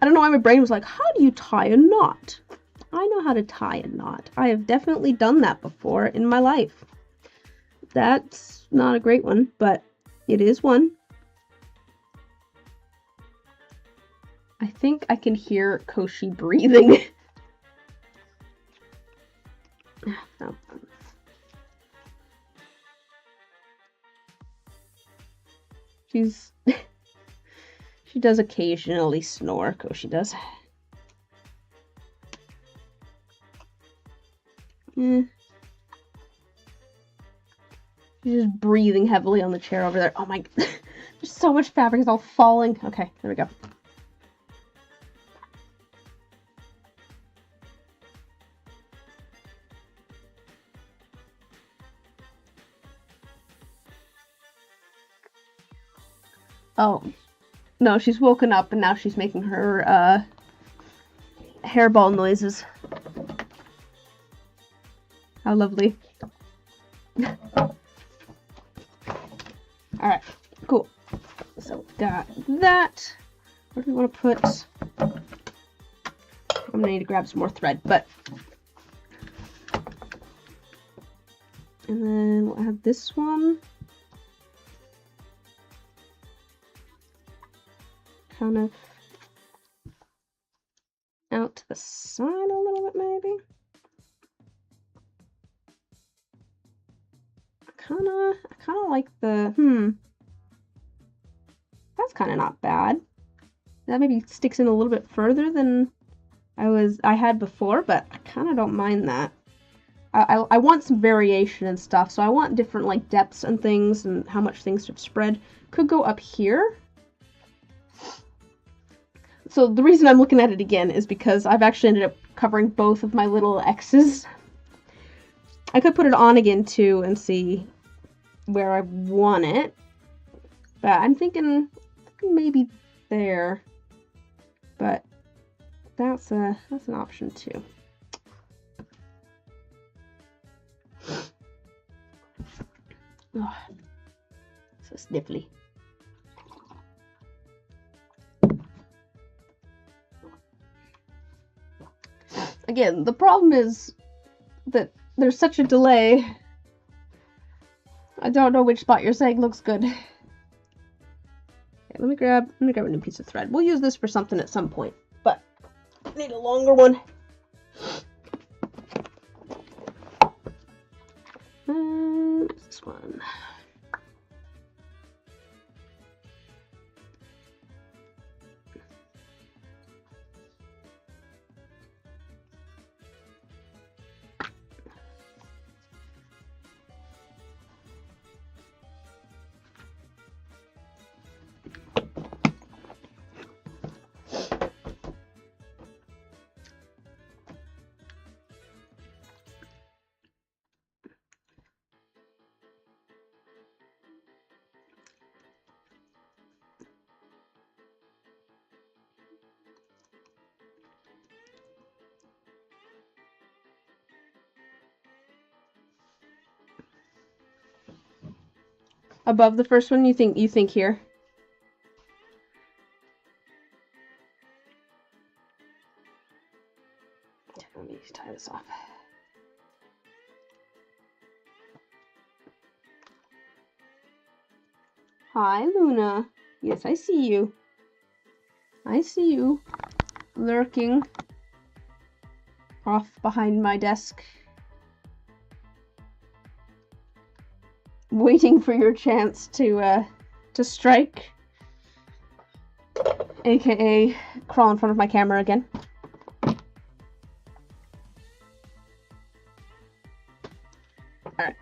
don't know why my brain was like, how do you tie a knot? I know how to tie a knot. I have definitely done that before in my life. That's not a great one, but it is one. I think I can hear Koshi breathing. No. She does occasionally snore, Koshi does. She's just breathing heavily on the chair over there. Oh my, there's so much fabric, it's all falling. Okay, there we go. Oh, no, she's woken up and now she's making her hairball noises. How lovely. Alright, cool. So got that. Where do we want to put? I'm gonna need to grab some more thread, but. And then we'll add this one. Kind of out to the side a little bit, maybe. kinda like the, that's kinda not bad. That maybe sticks in a little bit further than I had before, but I kinda don't mind that. I want some variation and stuff, so I want different, like, depths and things and how much things have spread. Could go up here. So the reason I'm looking at it again is because I've actually ended up covering both of my little X's. I could put it on again, too, and see where I want it. But I'm thinking maybe there. But that's an option, too. Oh, so sniffly. Again, the problem is that there's such a delay. I don't know which spot you're saying looks good. Okay, let me grab a new piece of thread. We'll use this for something at some point, but I need a longer one. This one. Above the first one, you think here? Let me tie this off. Hi, Luna. Yes, I see you. I see you lurking off behind my desk, waiting for your chance to strike, aka crawl in front of my camera again. Alright.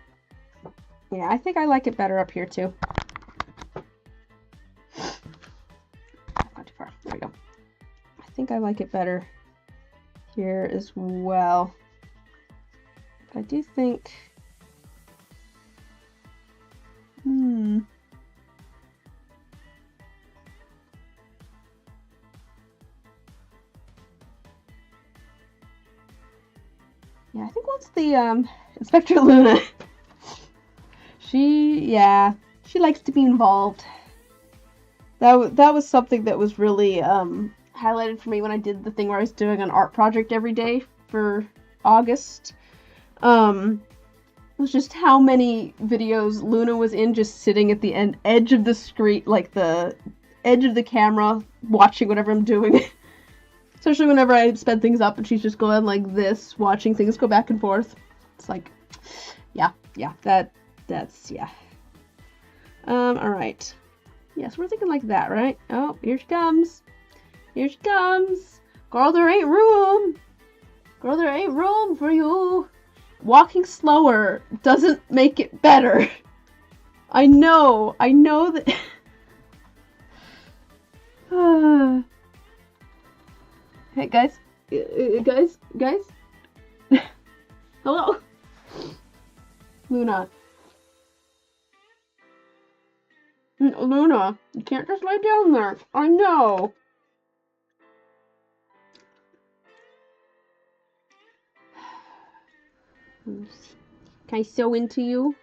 Yeah, I think I like it better up here too. Not too far. There we go. I think I like it better here as well. But I do think... Yeah, I think once the Inspector Luna, she likes to be involved. That was something that was really highlighted for me when I did the thing where I was doing an art project every day for August. It was just how many videos Luna was in, just sitting at the edge of the screen, like the edge of the camera, watching whatever I'm doing. Especially whenever I sped things up and she's just going like this, watching things go back and forth. It's like, yeah, that's. Alright. Yes, we're thinking like that, right? Oh, here she comes. Here she comes. Girl, there ain't room. Girl, there ain't room for you. Walking slower doesn't make it better. I know that... Hey, guys. Guys? Hello? Luna. Luna, you can't just lay down there. I know. Can I sew into you?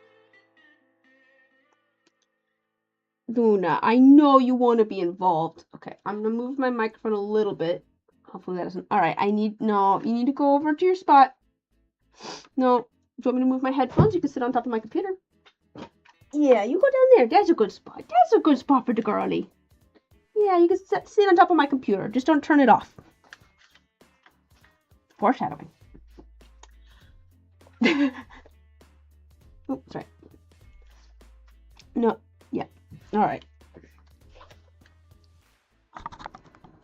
Luna, I know you want to be involved. Okay, I'm going to move my microphone a little bit. Hopefully that doesn't... Alright, you need to go over to your spot. No, do you want me to move my headphones? You can sit on top of my computer. Yeah, you go down there. That's a good spot. That's a good spot for the girlie. Yeah, you can sit on top of my computer. Just don't turn it off. Foreshadowing. Oh, sorry. No, yeah. All right.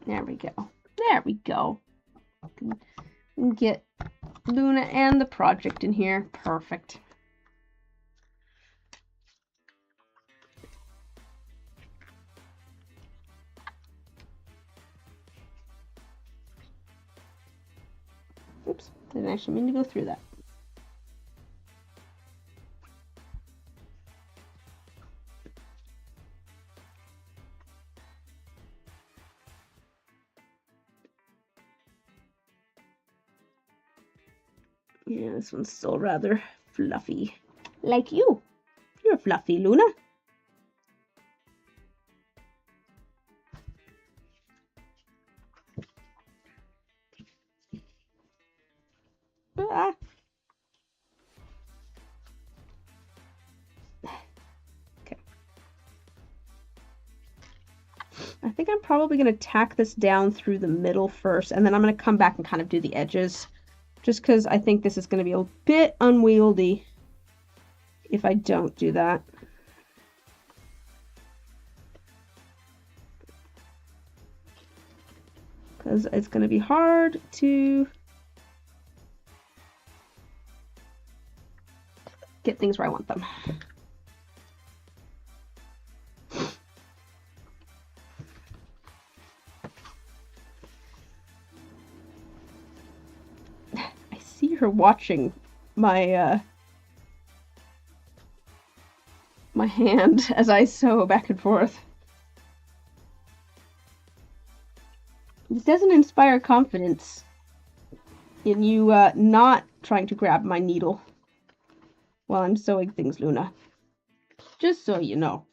There we go. There we go. Get Luna and the project in here. Perfect. Oops, didn't actually mean to go through that. Yeah, this one's still rather fluffy. Like you. You're fluffy, Luna. Ah. Okay. I think I'm probably going to tack this down through the middle first, and then I'm going to come back and kind of do the edges. Just because I think this is going to be a bit unwieldy if I don't do that. Because it's going to be hard to get things where I want them. I see her watching my my hand as I sew back and forth. This doesn't inspire confidence in you not trying to grab my needle while I'm sewing things, Luna. Just so you know.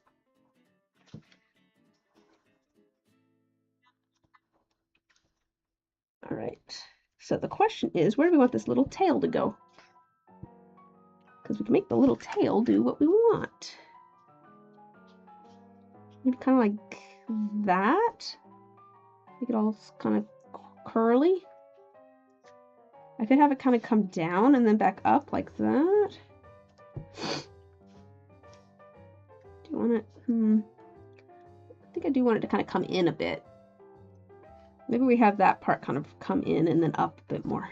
All right. So the question is, where do we want this little tail to go? Because we can make the little tail do what we want. Maybe kind of like that. Make it all kind of curly. I could have it kind of come down and then back up like that. Do you want it? I think I do want it to kind of come in a bit. Maybe we have that part kind of come in and then up a bit more.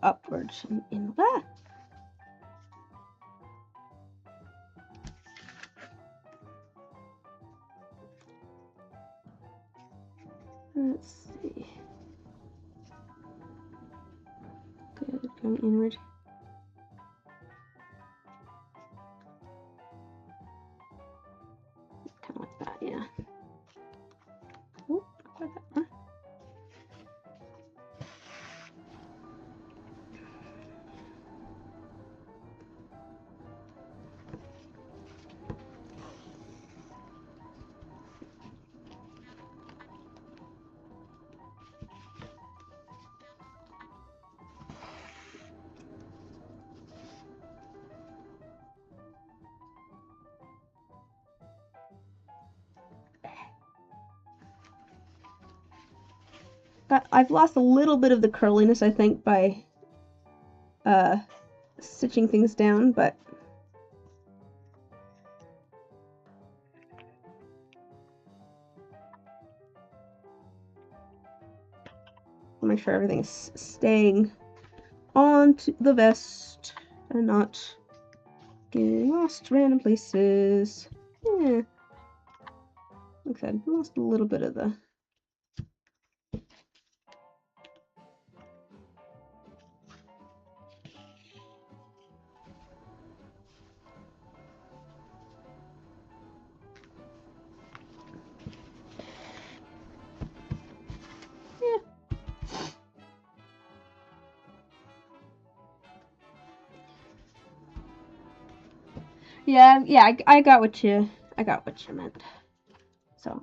Upwards and in that. Let's see. Good, going inward. Kind of like that, yeah. Oh, not quite that far. I've lost a little bit of the curliness, I think, by stitching things down, but I'll make sure everything's staying onto the vest and not getting lost random places. Yeah. Like I said, lost a little bit of the Yeah, I got what you meant. So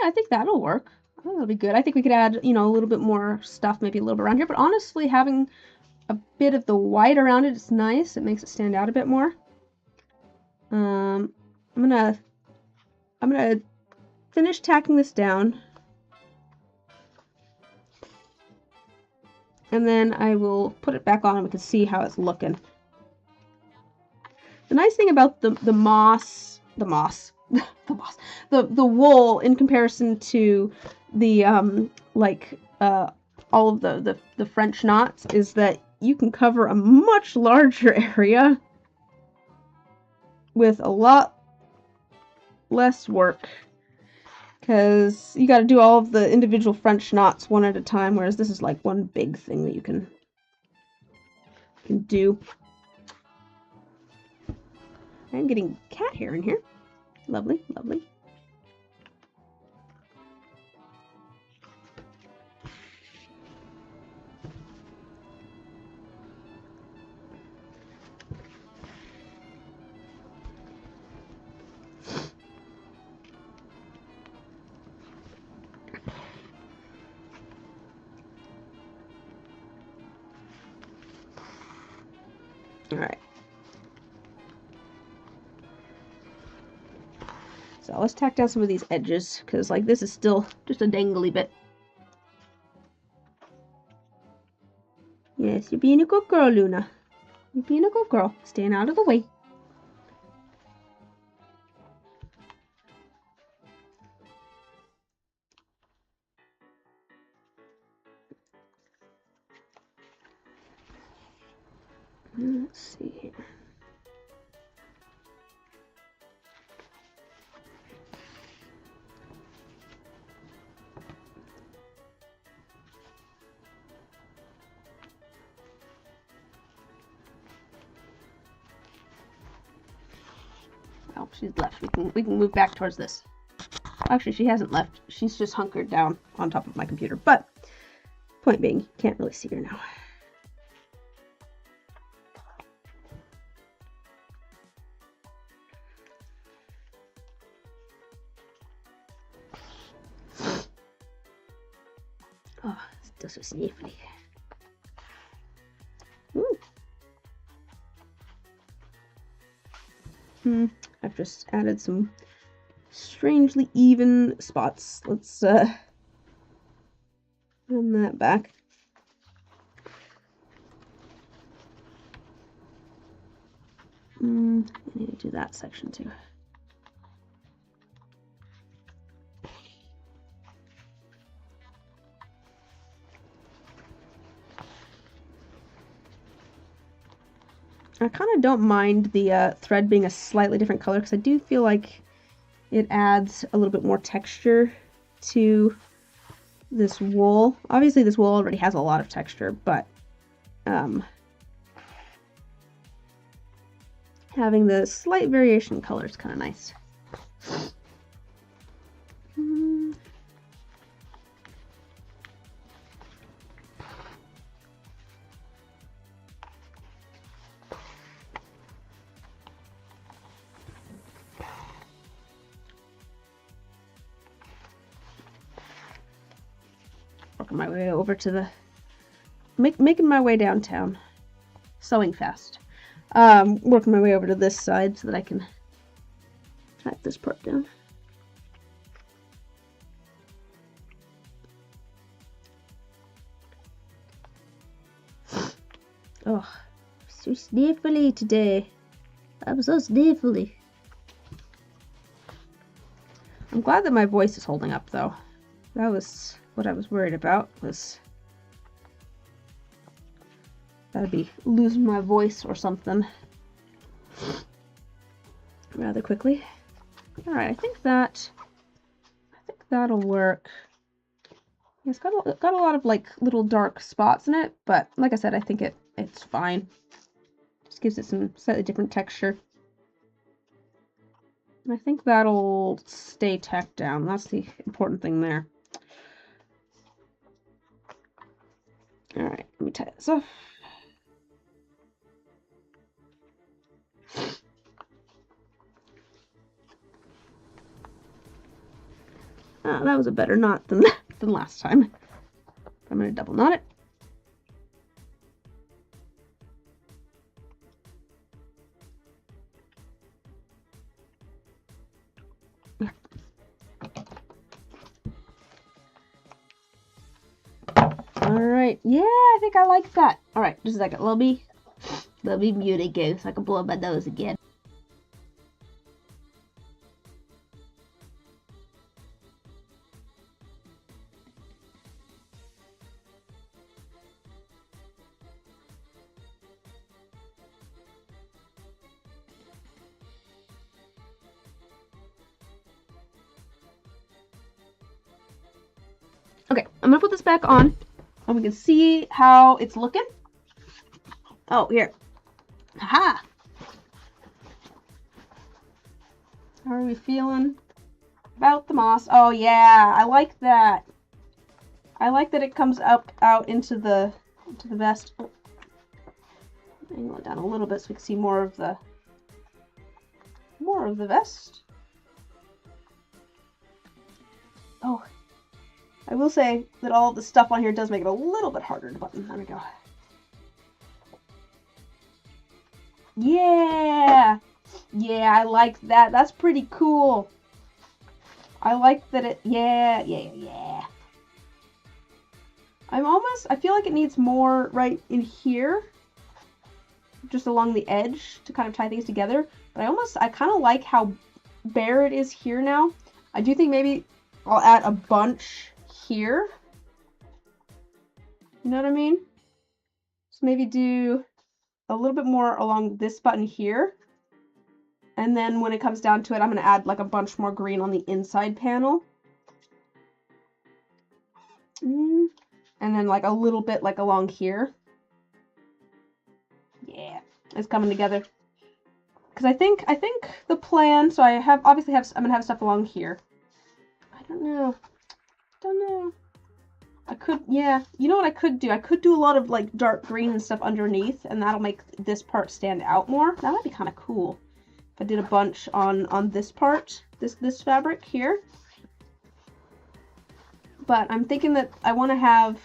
I think that'll work. I think that'll be good. I think we could add, you know, a little bit more stuff, maybe a little bit around here. But honestly, having a bit of the white around it is nice. It makes it stand out a bit more. I'm gonna finish tacking this down, and then I will put it back on and we can see how it's looking. The nice thing about the wool in comparison to the all of the French knots is that you can cover a much larger area with a lot less work, because you got to do all of the individual French knots one at a time, whereas this is like one big thing that you can do. I'm getting cat hair in here. Lovely, lovely. All right. So let's tack down some of these edges, because like this is still just a dangly bit. Yes, you're being a good girl, Luna. You're being a good girl. Staying out of the way. Let's see here. Oh, she's left. We can move back towards this. Actually, she hasn't left. She's just hunkered down on top of my computer. But point being, you can't really see her now. Oh, still so sniffly. Ooh. I've just added some strangely even spots. Let's run that back. I need to do that section too. I kind of don't mind the thread being a slightly different color, because I do feel like it adds a little bit more texture to this wool. Obviously this wool already has a lot of texture, but having the slight variation in color is kind of nice. Working my way over to the making my way downtown, sewing fast. Working my way over to this side so that I can tack this part down. Oh, so sniffly today. I'm so sniffly. I'm glad that my voice is holding up, though. That was what I was worried about, was that I'd be losing my voice or something rather quickly. Alright, I think that'll work. It's got a lot of like little dark spots in it, but like I said, I think it's fine. Just gives it some slightly different texture. And I think that'll stay tacked down. That's the important thing there. Alright, let me tie this off. That was a better knot than last time. I'm going to double knot it. Alright, yeah, I think I like that. Alright, just a second. Let me mute it again so I can blow my nose again. Okay, I'm gonna put this back on, and we can see how it's looking. Oh, here. Haha! How are we feeling about the moss? Oh yeah, I like that. I like that it comes out into the vest. Oh. Angle it down a little bit so we can see more of the vest. Oh. I will say that all the stuff on here does make it a little bit harder to button. There we go. Yeah! Yeah, I like that. That's pretty cool. I like that it... Yeah. I feel like it needs more right in here. Just along the edge to kind of tie things together. But I kind of like how bare it is here now. I do think maybe I'll add a bunch here. You know what I mean? So maybe do a little bit more along this button here. And then when it comes down to it, I'm going to add like a bunch more green on the inside panel. And then like a little bit like along here. Yeah, it's coming together. Because I think the plan, so I'm going to have stuff along here. I don't know. I could, yeah, you know what I could do? I could do a lot of like dark green and stuff underneath, and that'll make this part stand out more. That might be kind of cool. If I did a bunch on this part, this fabric here. But I'm thinking that I want to have,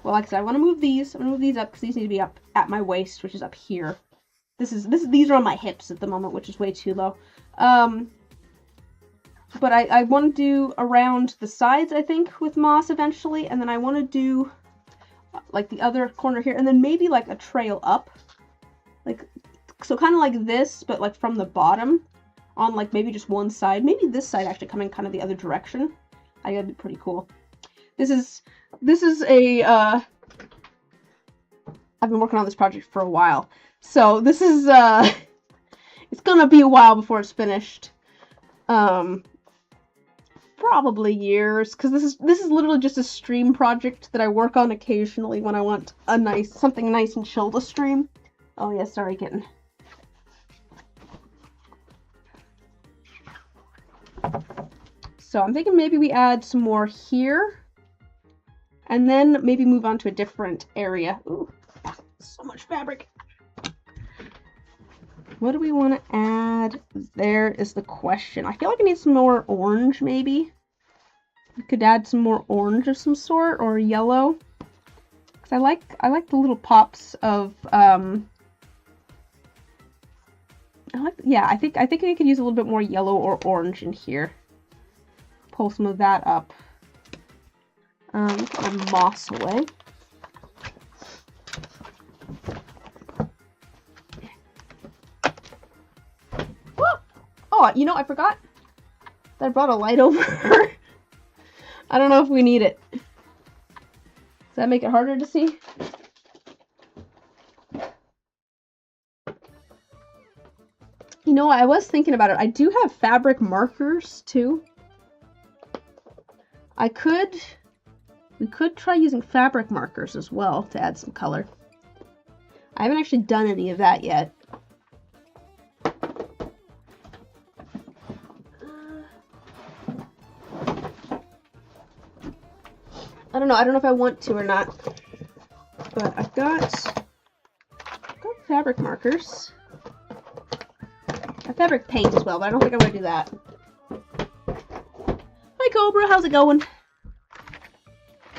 well, like I said, I want to move these. I'm gonna move these up because these need to be up at my waist, which is up here. These are on my hips at the moment, which is way too low. But I want to do around the sides, I think, with moss eventually. And then I want to do, like, the other corner here. And then maybe, like, a trail up. Like, so kind of like this, but, like, from the bottom. On, like, maybe just one side. Maybe this side actually coming kind of the other direction. I think that'd be pretty cool. This is a, I've been working on this project for a while. So, this is, it's gonna be a while before it's finished. Probably years, because this is literally just a stream project that I work on occasionally when I want something nice and chill to stream. Oh yeah, sorry, kitten. So I'm thinking maybe we add some more here, and then maybe move on to a different area. Ooh, so much fabric. What do we want to add? There is the question. I feel like I need some more orange, maybe. We could add some more orange of some sort, or yellow. Because I like the little pops of, yeah, I think I could use a little bit more yellow or orange in here. Pull some of that up. Put my moss away. Oh, you know, I forgot that I brought a light over. I don't know if we need it. Does that make it harder to see? You know, I was thinking about it. I do have fabric markers, too. We could try using fabric markers as well to add some color. I haven't actually done any of that yet. I don't know if I want to or not, but I've got fabric markers. I have fabric paint as well, but I don't think I'm going to do that. I Cobra, how's it going?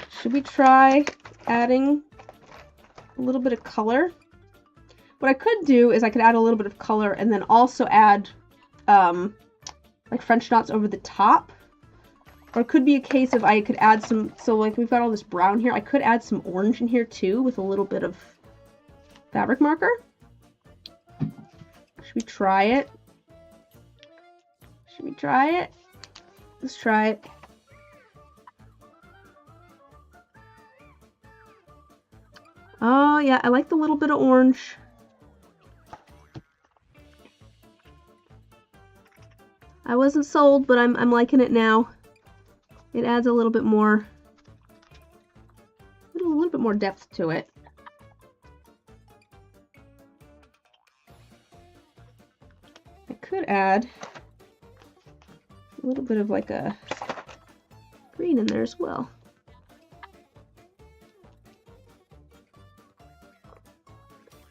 Should we try adding a little bit of color? What I could do is I could add a little bit of color and then also add like French knots over the top. Or it could be a case of I could add some, so like we've got all this brown here, I could add some orange in here too with a little bit of fabric marker. Should we try it? Should we try it? Let's try it. Oh yeah, I like the little bit of orange. I wasn't sold, but I'm liking it now. It adds a little bit more depth to it. I could add a little bit of like a green in there as well.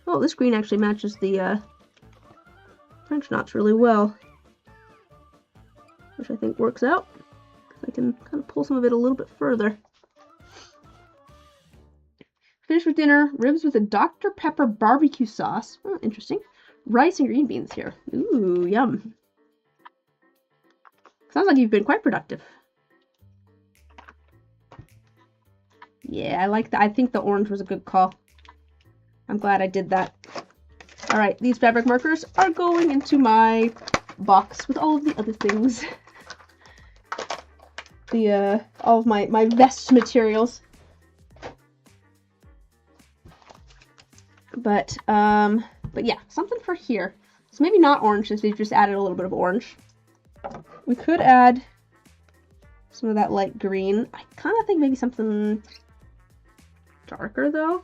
Oh, this green actually matches the French knots really well, which I think works out. I can kind of pull some of it a little bit further. Finished with dinner. Ribs with a Dr. Pepper barbecue sauce. Oh, interesting. Rice and green beans here. Ooh, yum. Sounds like you've been quite productive. Yeah, I like that. I think the orange was a good call. I'm glad I did that. Alright, these fabric markers are going into my box with all of the other things. All of my vest materials. But yeah, something for here. So maybe not orange since we've just added a little bit of orange. We could add some of that light green. I kind of think maybe something darker though.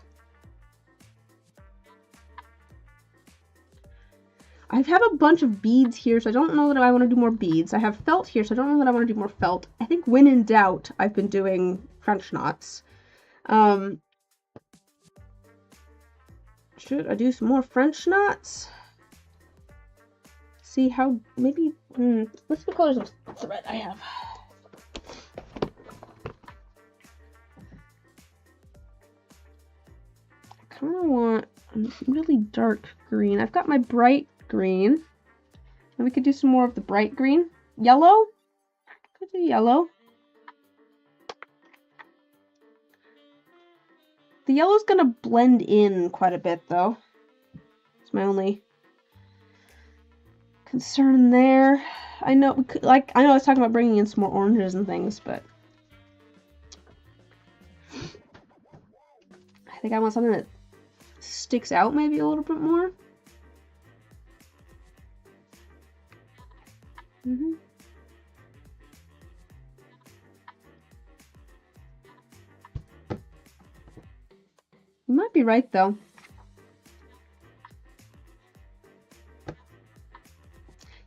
I have a bunch of beads here, so I don't know that I want to do more beads. I have felt here, so I don't know that I want to do more felt. I think when in doubt, I've been doing French knots. Should I do some more French knots? See how, maybe, let's see what colors of thread I have. I kind of want a really dark green. I've got my bright green. And we could do some more of the bright green. Yellow? Could do yellow. The yellow's gonna blend in quite a bit though. It's my only concern there. I know we could, like, I know I was talking about bringing in some more oranges and things, but I think I want something that sticks out maybe a little bit more. You might be right though.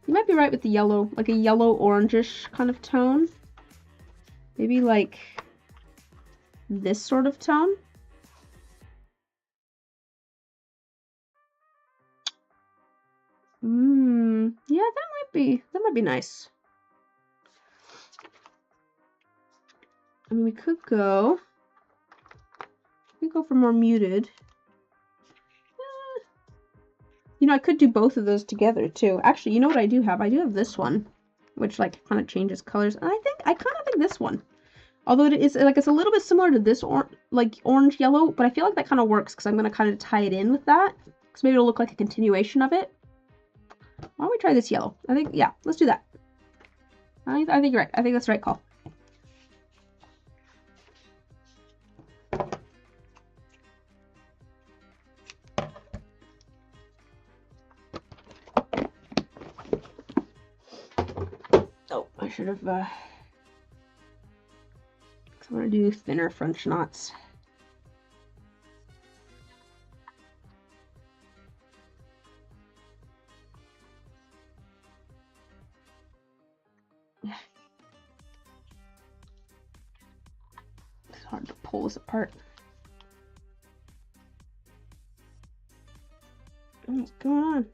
You might be right with the yellow, like a yellow orangish kind of tone. Maybe like this sort of tone. Yeah, that might be nice. I mean, we could go for more muted. You know, I could do both of those together too. Actually, you know what I do have? I do have this one, which like kind of changes colors. And I kind of think this one. Although it is like it's a little bit similar to this orange yellow, but I feel like that kind of works because I'm going to kind of tie it in with that. Because maybe it'll look like a continuation of it. Why don't we try this yellow? I think, yeah, let's do that. I think you're right. I think that's the right call. Oh, I should have, because I want to do thinner French knots. It's hard to pull this apart. What's going on?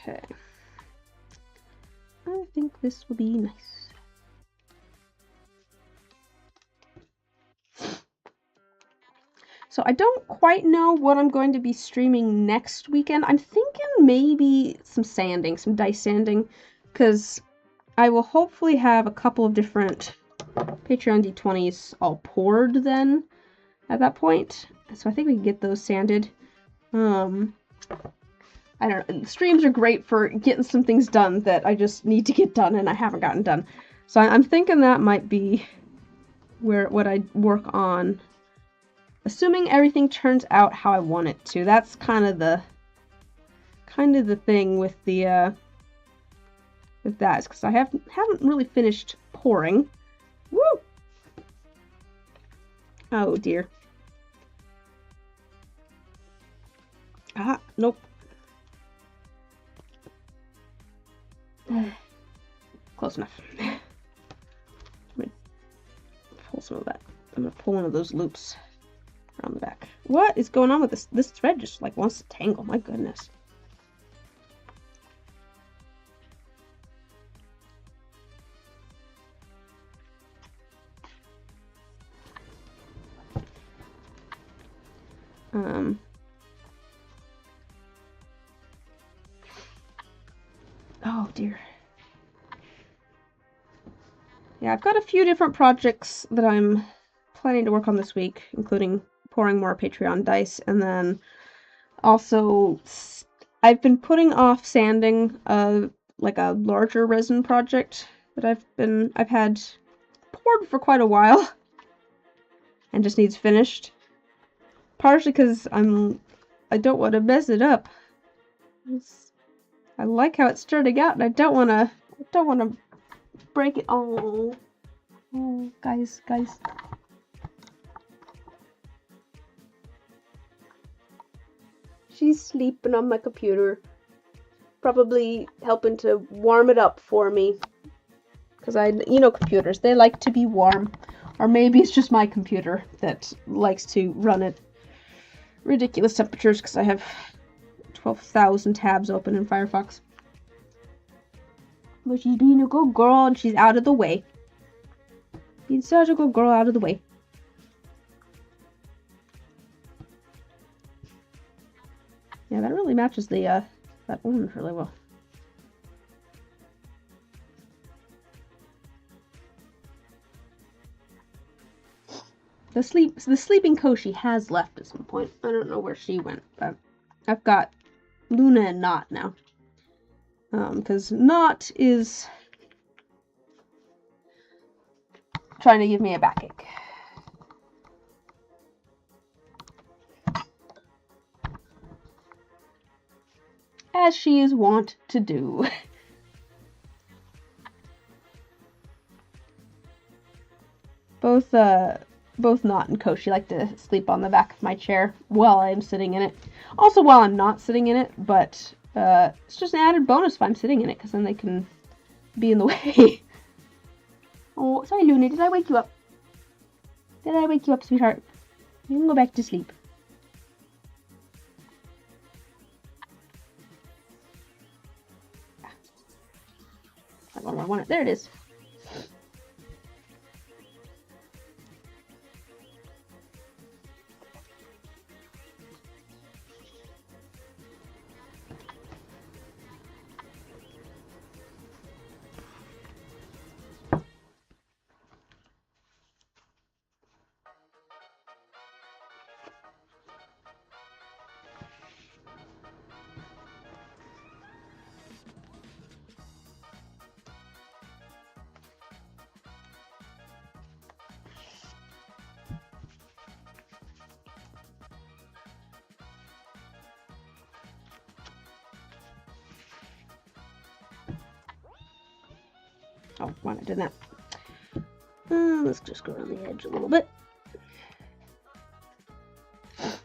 Okay. I think this will be nice. So I don't quite know what I'm going to be streaming next weekend. I'm thinking maybe some sanding, some dice sanding, because I will hopefully have a couple of different Patreon D20s all poured then at that point. So I think we can get those sanded. I don't know. Streams are great for getting some things done that I just need to get done and I haven't gotten done. So I'm thinking that might be what I work on. Assuming everything turns out how I want it to. That's kind of the thing with the with that, because I haven't really finished pouring. Woo! Oh dear. Ah, nope. Close enough. I'm gonna pull some of that. I'm gonna pull one of those loops around the back. What is going on with this? This thread just like wants to tangle. My goodness. Oh dear. Yeah, I've got a few different projects that I'm planning to work on this week, including pouring more Patreon dice, and then also I've been putting off sanding like a larger resin project that I've had poured for quite a while and just needs finished. Partially because I don't want to mess it up. I like how it's starting out, and I don't want to break it. Oh, guys. She's sleeping on my computer, probably helping to warm it up for me. Because computers, they like to be warm. Or maybe it's just my computer that likes to run at ridiculous temperatures because I have 12,000 tabs open in Firefox. But she's being a good girl and she's out of the way. Being such a good girl, out of the way. Yeah, that really matches the that orange really well. The sleeping Koshi has left at some point. I don't know where she went, but I've got Luna and Knot now. Because Knot is trying to give me a backache. As she is wont to do. Both Knot and Koshi like to sleep on the back of my chair while I'm sitting in it. Also while I'm not sitting in it, but it's just an added bonus if I'm sitting in it, because then they can be in the way. Oh, sorry, Luna. Did I wake you up? Did I wake you up, sweetheart? You can go back to sleep. I want it. There it is. Oh, why not do that? Let's just go around the edge a little bit. Oh,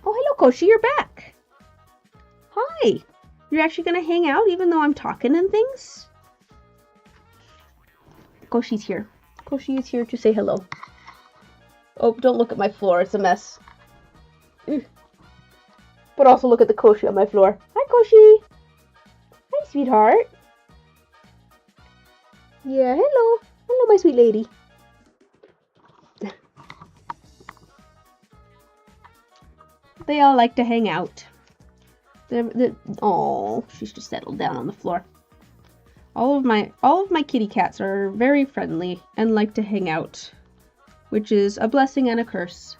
hello, Koshi, you're back. Hi. You're actually going to hang out even though I'm talking and things? Koshi's here. Koshi is here to say hello. Oh, don't look at my floor. It's a mess. But also look at the Koshi on my floor. Hi, Koshi. sweetheart. Yeah, hello. Hello, my sweet lady. They all like to hang out. Oh, she's just settled down on the floor. All of my kitty cats are very friendly and like to hang out, which is a blessing and a curse.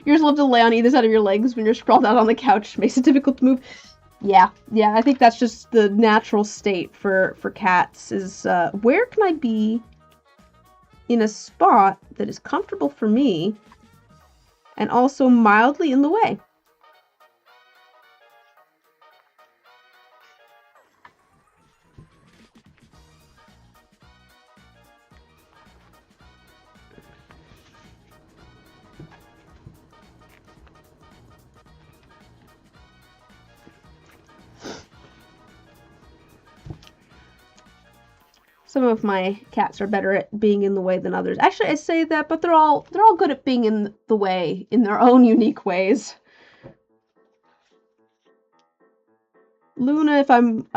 Yours love to lay on either side of your legs when you're sprawled out on the couch. Makes it difficult to move. Yeah, I think that's just the natural state for cats is, where can I be in a spot that is comfortable for me and also mildly in the way? Some of my cats are better at being in the way than others. Actually, I say that, but they're all good at being in the way in their own unique ways. Luna, if I'm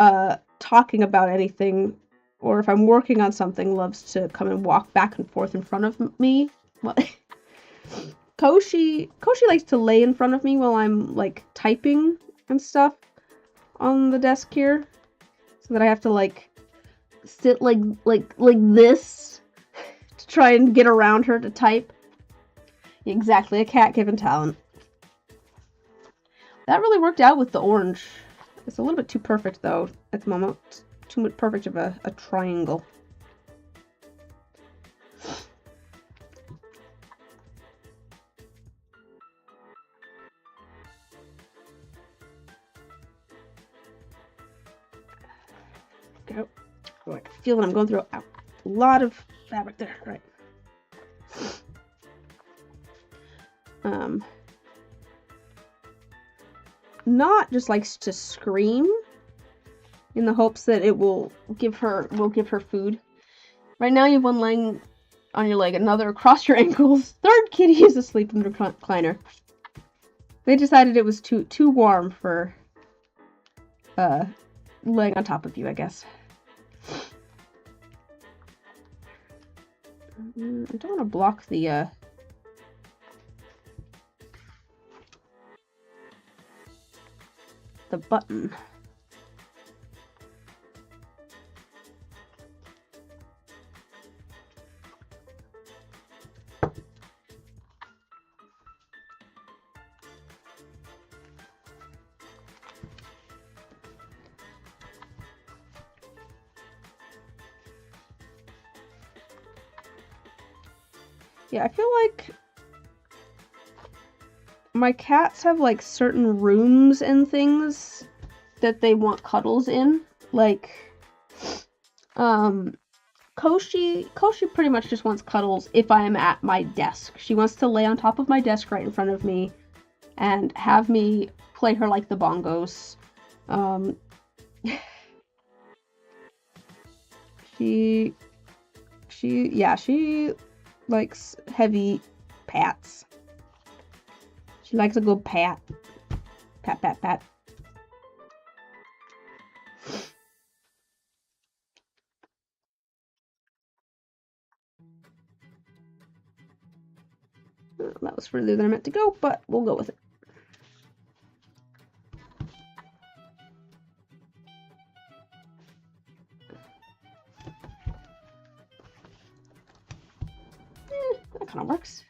talking about anything or if I'm working on something, loves to come and walk back and forth in front of me. Well, Koshi likes to lay in front of me while I'm like typing and stuff on the desk here, so that I have to like sit like this to try and get around her to type. Exactly, a cat given talent. That really worked out with the orange. It's a little bit too perfect though at the moment. It's too much perfect of a triangle. Go. Oh, I feel that I'm going through a lot of fabric there. Right. Not just likes to scream in the hopes that it will give her food. Right now you have one laying on your leg, another across your ankles. Third kitty is asleep in the recliner. They decided it was too warm for laying on top of you, I guess. I don't want to block the button. Yeah, I feel like my cats have like certain rooms and things that they want cuddles in. Like, Koshi pretty much just wants cuddles if I am at my desk. She wants to lay on top of my desk right in front of me and have me play her like the bongos. She likes heavy pats. She likes a good pat. Pat, pat, pat. That was further than I meant to go, but we'll go with it. That kind of works.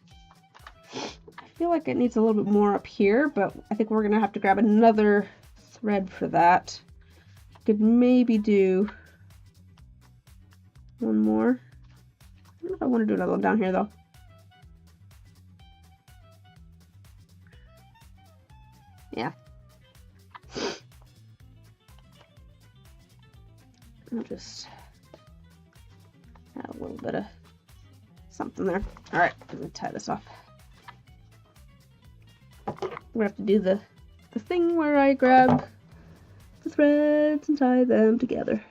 I feel like it needs a little bit more up here, but I think we're gonna have to grab another thread for that. Could maybe do one more. I don't know if I want to do another one down here though. Yeah. I'll just add a little bit of something there. Alright, let me tie this off. We're gonna have to do the thing where I grab the threads and tie them together.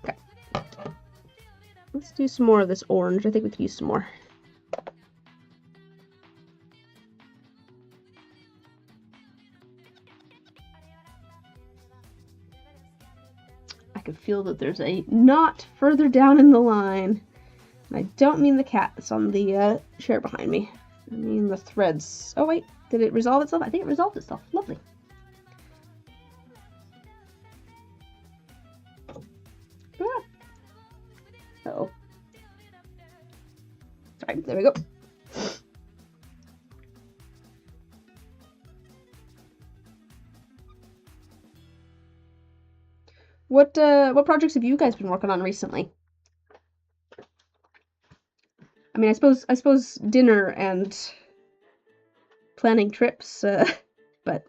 Okay. Let's do some more of this orange. I think we could use some more. I can feel that there's a knot further down in the line. And I don't mean the cat that's on the chair behind me. I mean the threads. Oh wait, did it resolve itself? I think it resolved itself. Lovely. Ah. Uh-oh. Sorry, there we go. What projects have you guys been working on recently? I mean, I suppose dinner and planning trips, but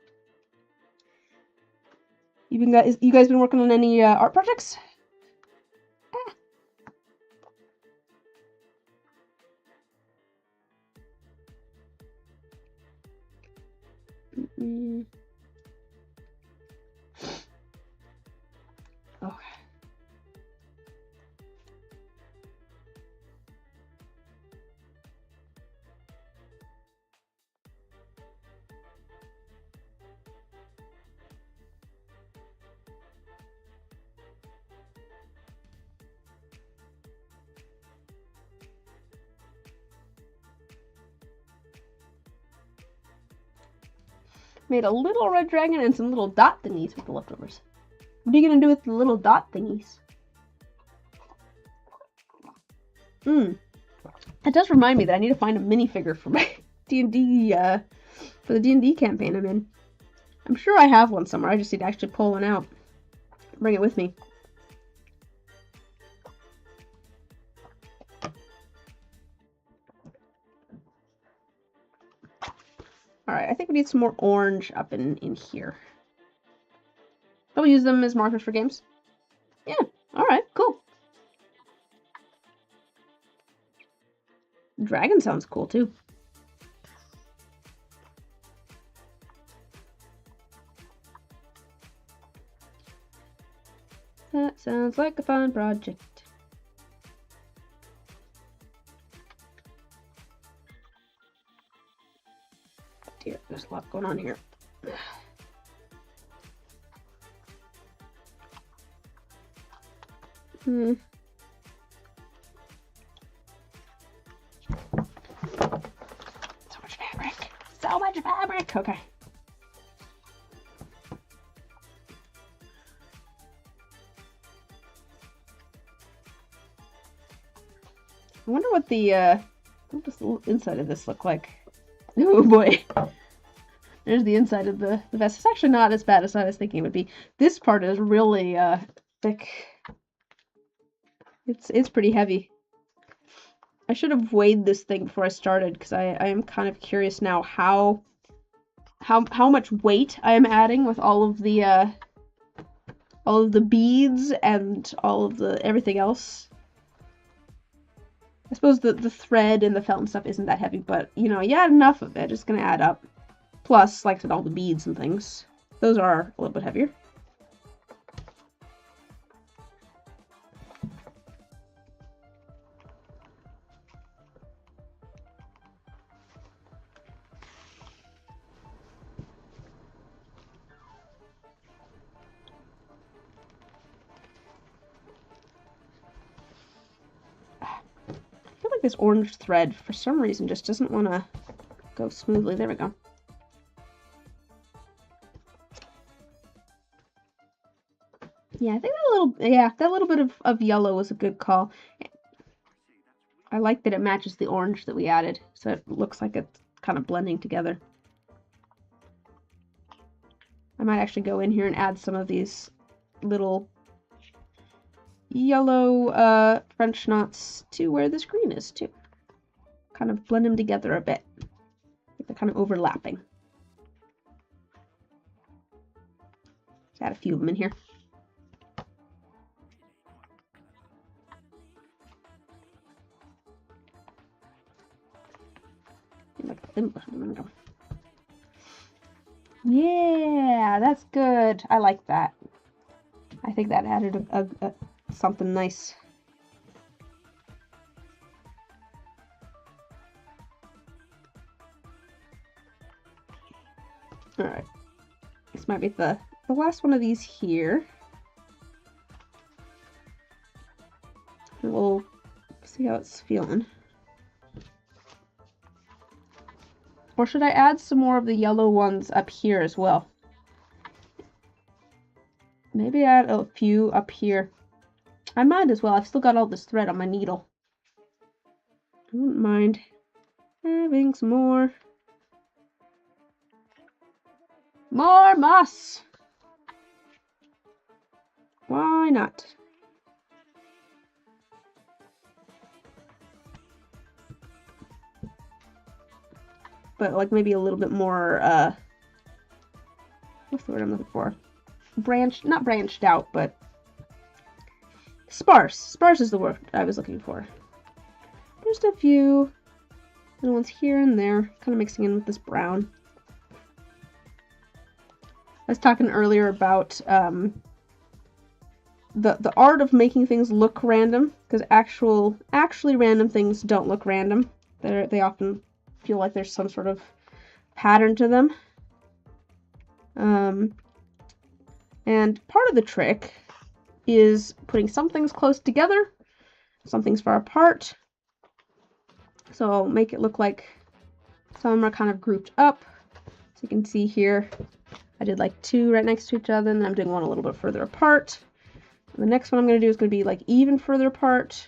you guys been working on any art projects? Ah. Okay. Made a little red dragon and some little dot thingies with the leftovers. What are you gonna do with the little dot thingies? That does remind me that I need to find a minifigure for my D&D, for the D&D campaign I'm in. I'm sure I have one somewhere. I just need to actually pull one out. Bring it with me. Alright, I think we need some more orange up in here. I'll use them as markers for games. Yeah, alright, cool. Dragon sounds cool too. That sounds like a fun project. Dear, there's a lot going on here. So much fabric. So much fabric. Okay. I wonder what what does the inside of this look like? Oh boy. There's the inside of the vest. It's actually not as bad as I was thinking it would be. This part is really thick. It's pretty heavy. I should have weighed this thing before I started because I am kind of curious now how much weight I am adding with all of the beads and all of the everything else. I suppose the thread and the felt and stuff isn't that heavy, but you know, you add enough of it, it's gonna add up. Plus, like I said, all the beads and things. Those are a little bit heavier. I feel like this orange thread, for some reason, just doesn't want to go smoothly. There we go. Yeah, I think that little bit of yellow was a good call. I like that it matches the orange that we added, so it looks like it's kind of blending together. I might actually go in here and add some of these little yellow French knots to where this green is too. Kind of blend them together a bit. They're kind of overlapping. Let's add a few of them in here. Yeah, that's good. I like that. I think that added a something nice. Alright. This might be the last one of these here. And we'll see how it's feeling. Or should I add some more of the yellow ones up here as well? Maybe add a few up here. I might as well. I've still got all this thread on my needle. I wouldn't mind having some more. More moss! Why not? But like maybe a little bit more, what's the word I'm looking for? Not branched out, but sparse. Sparse is the word I was looking for. Just a few little ones here and there, kind of mixing in with this brown. I was talking earlier about the art of making things look random, because actually random things don't look random. They often feel like there's some sort of pattern to them. And part of the trick is putting some things close together, some things far apart. So I'll make it look like some of them are kind of grouped up. So you can see here, I did like 2 right next to each other, and then I'm doing one a little bit further apart. And the next one I'm going to do is going to be like even further apart.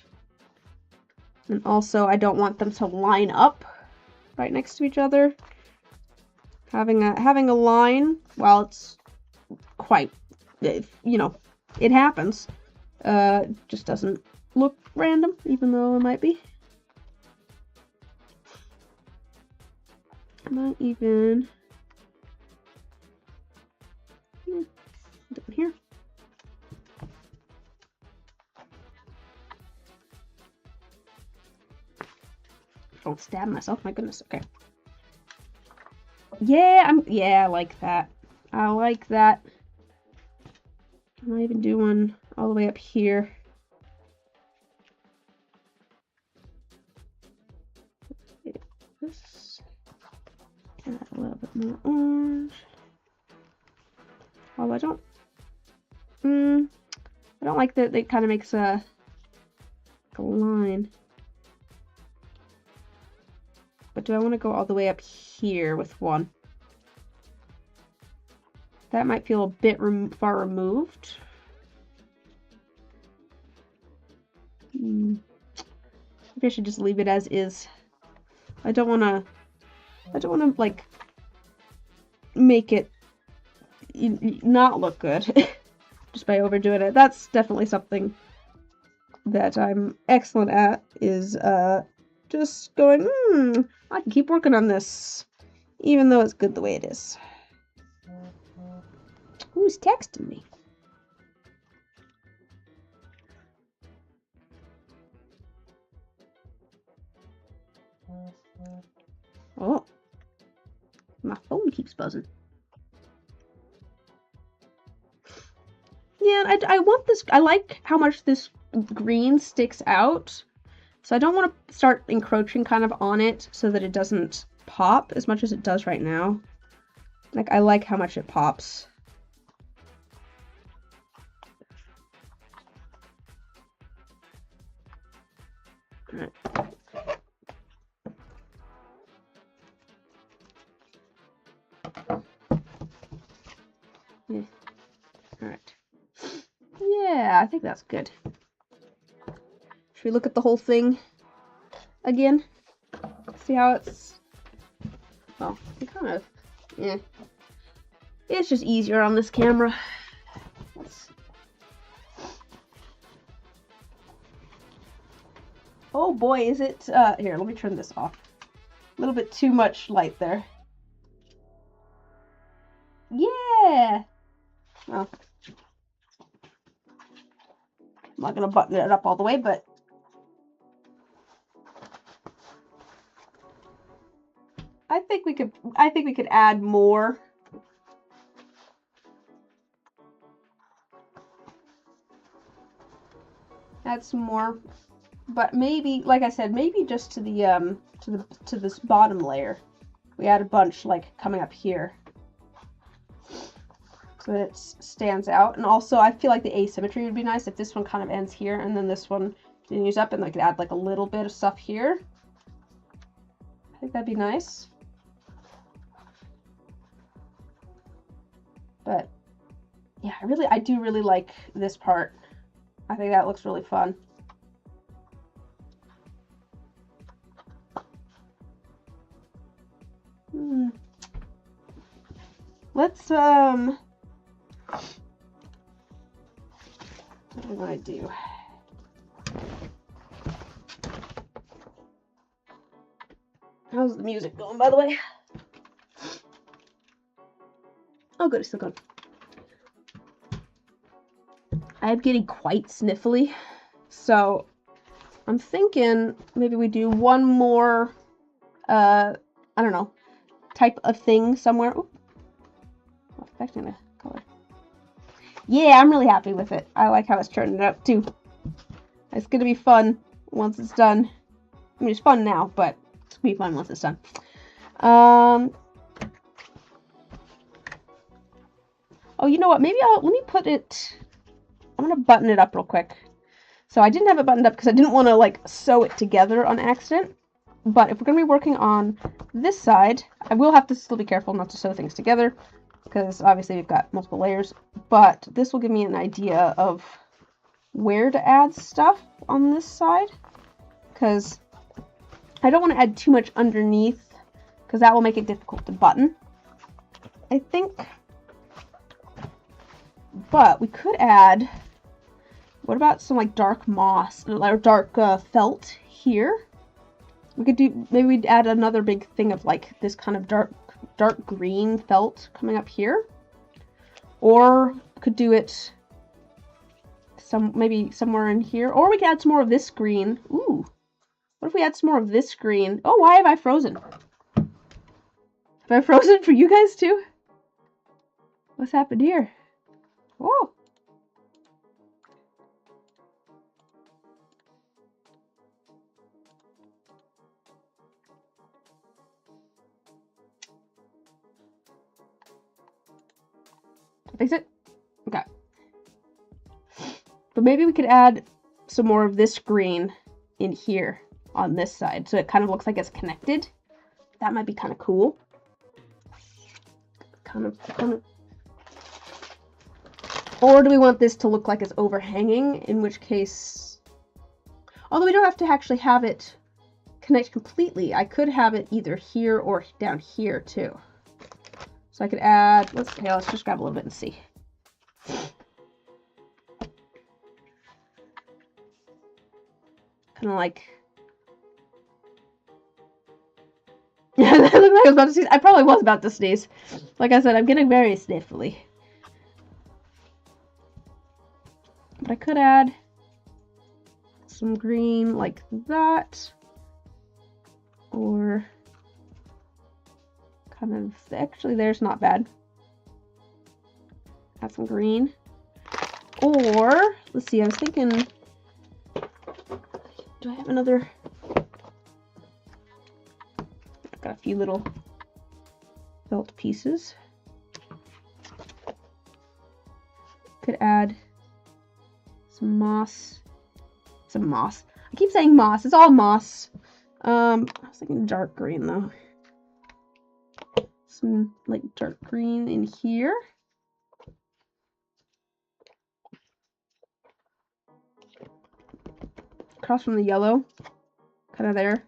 And also I don't want them to line up right next to each other. Having a line, while it's quite, you know, it happens, just doesn't look random, even though it might be. I might even down here. Don't stab myself, my goodness. Okay. Yeah, I like that. I like that. I might even do one all the way up here. This. Add a little bit more orange. Although I don't like that it kind of makes a line. But do I want to go all the way up here with one? That might feel a bit far removed. Maybe I should just leave it as is. I don't want to like make it not look good just by overdoing it. That's definitely something that I'm excellent at, is just going, I can keep working on this, even though it's good the way it is. Who's texting me? Oh, my phone keeps buzzing. Yeah, I want this. I like how much this green sticks out. So I don't want to start encroaching kind of on it so that it doesn't pop as much as it does right now. Like, I like how much it pops. Alright. Yeah. Alright. Yeah, I think that's good. Should we look at the whole thing again? See how it's... Well, it kind of... Yeah. It's just easier on this camera. Oh boy, is it... Here, let me turn this off. A little bit too much light there. Yeah! Well, I'm not gonna button it up all the way, but... I think we could add more. Add some more, but maybe, like I said, maybe just to the to this bottom layer. We add a bunch like coming up here, so that it stands out. And also, I feel like the asymmetry would be nice if this one kind of ends here and then this one continues up, and I could add like a little bit of stuff here. I think that'd be nice. But yeah, I do really like this part. I think that looks really fun. Let's what do I do? How's the music going, by the way? Oh, good, it's still going. I am getting quite sniffly, so I'm thinking maybe we do one more, I don't know, type of thing somewhere. Ooh. Affecting the color. Yeah, I'm really happy with it. I like how it's turning out too. It's gonna be fun once it's done. I mean, it's fun now, but it's gonna be fun once it's done. Oh, you know what? Maybe let me put it. I'm gonna button it up real quick. So I didn't have it buttoned up because I didn't want to like sew it together on accident. But if we're gonna be working on this side, I will have to still be careful not to sew things together, because obviously we've got multiple layers, but this will give me an idea of where to add stuff on this side, because I don't want to add too much underneath, because that will make it difficult to button, I think. But we could add, what about some like dark moss, or dark felt here? We could do, maybe we'd add another big thing of like this kind of dark green felt coming up here, or could do it maybe somewhere in here, or we could add some more of this green. Ooh, what if we add some more of this green? Oh, why have I frozen? Have I frozen for you guys too? What's happened here? Oh. Fix it? Okay. But maybe we could add some more of this green in here on this side, so it kind of looks like it's connected. That might be kind of cool. Kind of. Or do we want this to look like it's overhanging, in which case, although we don't have to actually have it connect completely, I could have it either here or down here too. So I could add, let's just grab a little bit and see. Kind of like, yeah, that looked like I was about to sneeze. I probably was about to sneeze. Like I said, I'm getting very sniffly. But I could add some green like that, or kind of, actually there's not bad. Add some green, or let's see, I was thinking, do I have another? I've got a few little felt pieces. Could add some moss. Some moss. I keep saying moss. It's all moss. I was thinking dark green though. Some like dark green in here. Across from the yellow. Kind of there.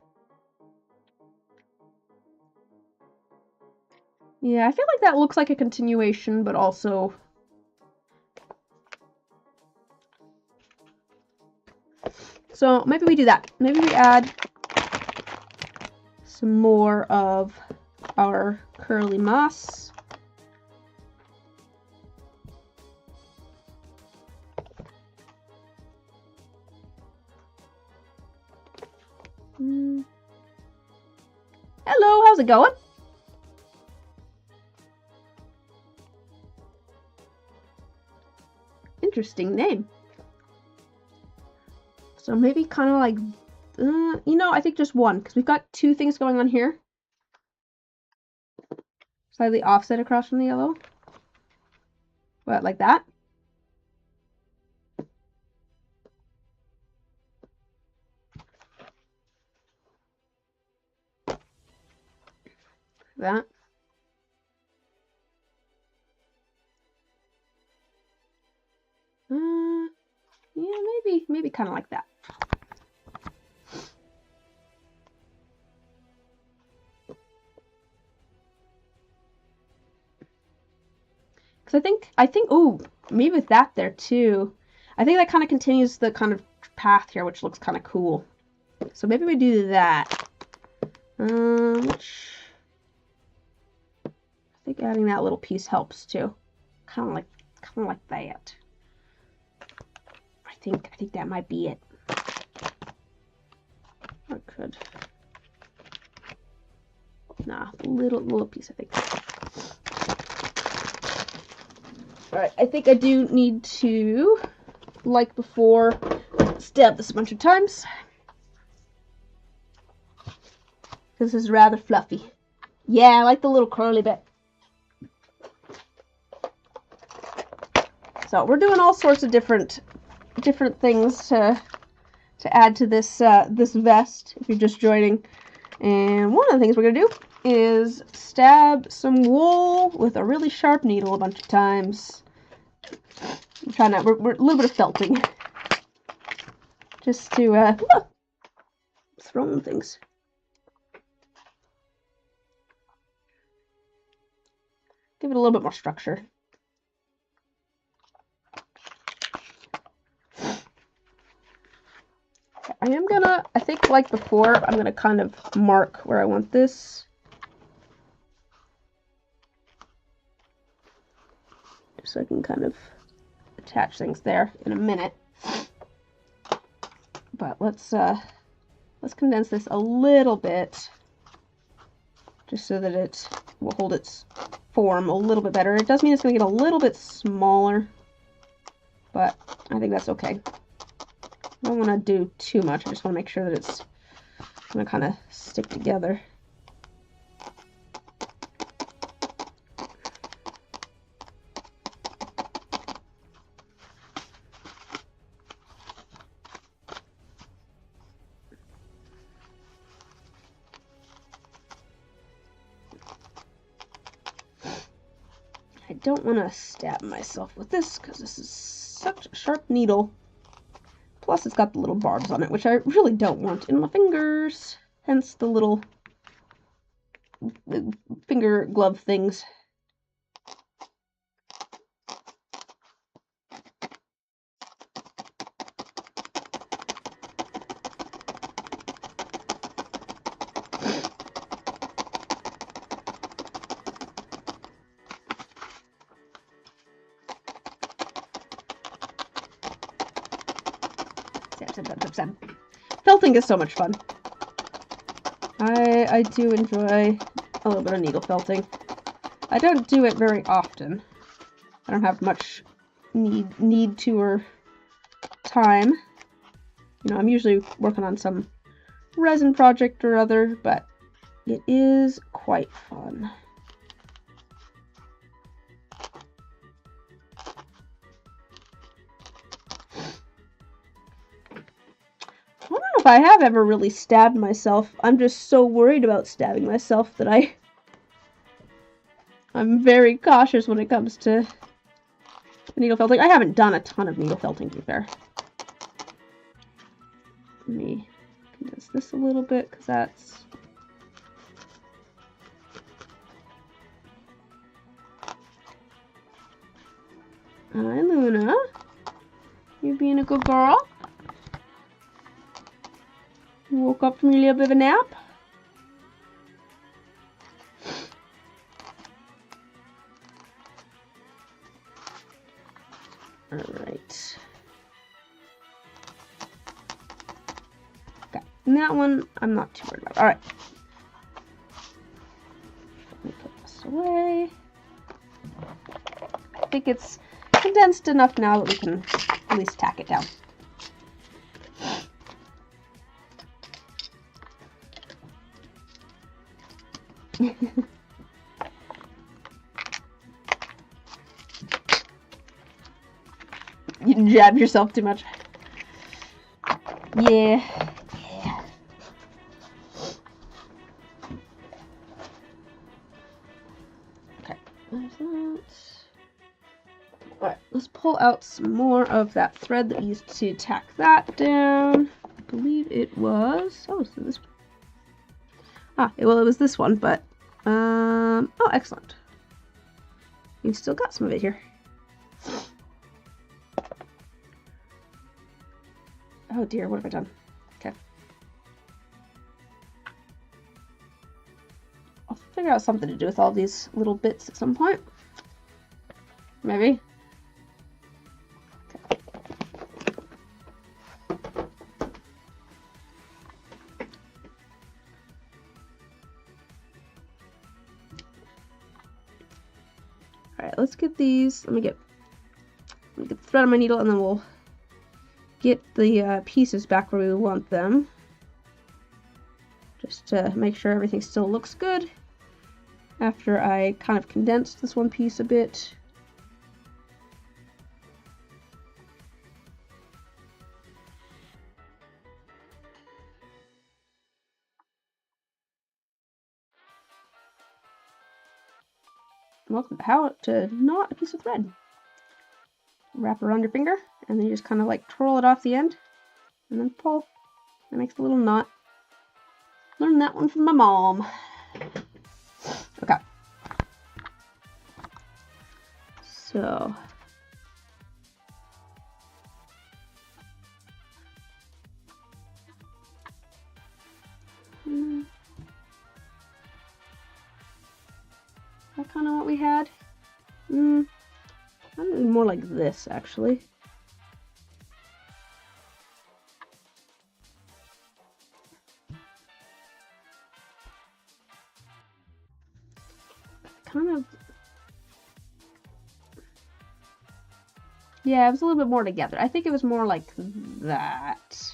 Yeah, I feel like that looks like a continuation, but also... So maybe we do that. Maybe we add some more of our curly moss. Hello, how's it going? Interesting name. So maybe kind of like, you know, I think just one, because we've got two things going on here. Slightly offset across from the yellow. What, like that? That. Yeah, maybe kind of like that. Because I think, oh, maybe with that there too. I think that kind of continues the kind of path here, which looks kind of cool. So maybe we do that. I think adding that little piece helps too. Kind of like that. I think that might be it. Or it could. Nah, little piece, I think. Alright, I think I do need to, like before, stab this a bunch of times. This is rather fluffy. Yeah, I like the little curly bit. So we're doing all sorts of different things to add to this this vest if you're just joining. And one of the things we're gonna do is stab some wool with a really sharp needle a bunch of times. I'm trying to, we're a little bit of felting. Just to throw in things. Give it a little bit more structure. I am gonna, I think like before, I'm gonna kind of mark where I want this. Just so I can kind of attach things there in a minute. But let's condense this a little bit, just so that it will hold its form a little bit better. It does mean it's gonna get a little bit smaller, but I think that's okay. I don't want to do too much. I just want to make sure that it's going to kind of stick together. I don't want to stab myself with this because this is such a sharp needle. Plus it's got the little barbs on it, which I really don't want in my fingers. Hence the little finger glove things. Felting is so much fun. I do enjoy a little bit of needle felting. I don't do it very often. I don't have much need to or time. You know, I'm usually working on some resin project or other, but it is quite fun. I don't know if I have ever really stabbed myself. I'm just so worried about stabbing myself that I'm very cautious when it comes to needle felting. I haven't done a ton of needle felting, to be fair. Let me condense this a little bit, because that's... Hi, Luna. You being a good girl? You woke up from your little bit of a nap? Alright. Okay, and that one I'm not too worried about. Alright. Let me put this away. I think it's condensed enough now that we can at least tack it down. You jabbed yourself too much. Yeah. Okay, there's that. Alright, let's pull out some more of that thread that we used to tack that down. I believe it was... Oh, so this... well, it was this one, but... Oh, excellent. You've still got some of it here. Oh dear, what have I done? Okay. I'll figure out something to do with all these little bits at some point. Maybe. Okay. Alright, let's get these. Let me get the thread on my needle, and then we'll get the pieces back where we want them. Just to make sure everything still looks good after I kind of condensed this one piece a bit. Welcome to how to knot a piece of thread. Wrap it around your finger, and then you just kind of like twirl it off the end, and then pull. That makes a little knot. Learned that one from my mom. Okay. So. Is that kind of what we had? More like this, actually. Kind of... Yeah, it was a little bit more together. I think it was more like that.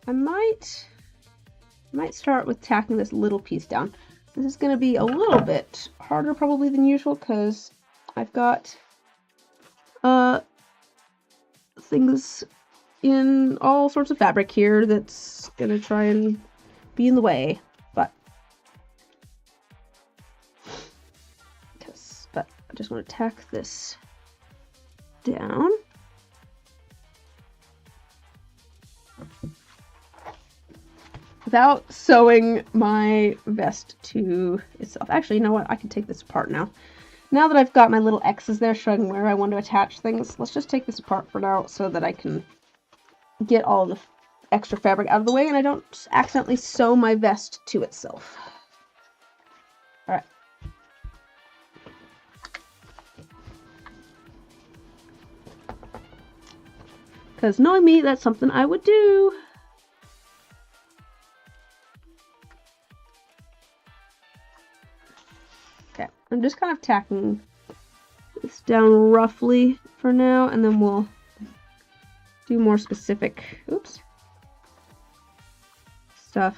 I might start with tacking this little piece down. This is going to be a little bit harder probably than usual because I've got things in all sorts of fabric here that's going to try and be in the way, but I just want to tack this down. Without sewing my vest to itself. Actually, you know what? I can take this apart now. Now that I've got my little X's there showing where I want to attach things, let's just take this apart for now so that I can get all the extra fabric out of the way and I don't accidentally sew my vest to itself. Alright. Because knowing me, that's something I would do. I'm just kind of tacking this down roughly for now, and then we'll do more specific, stuff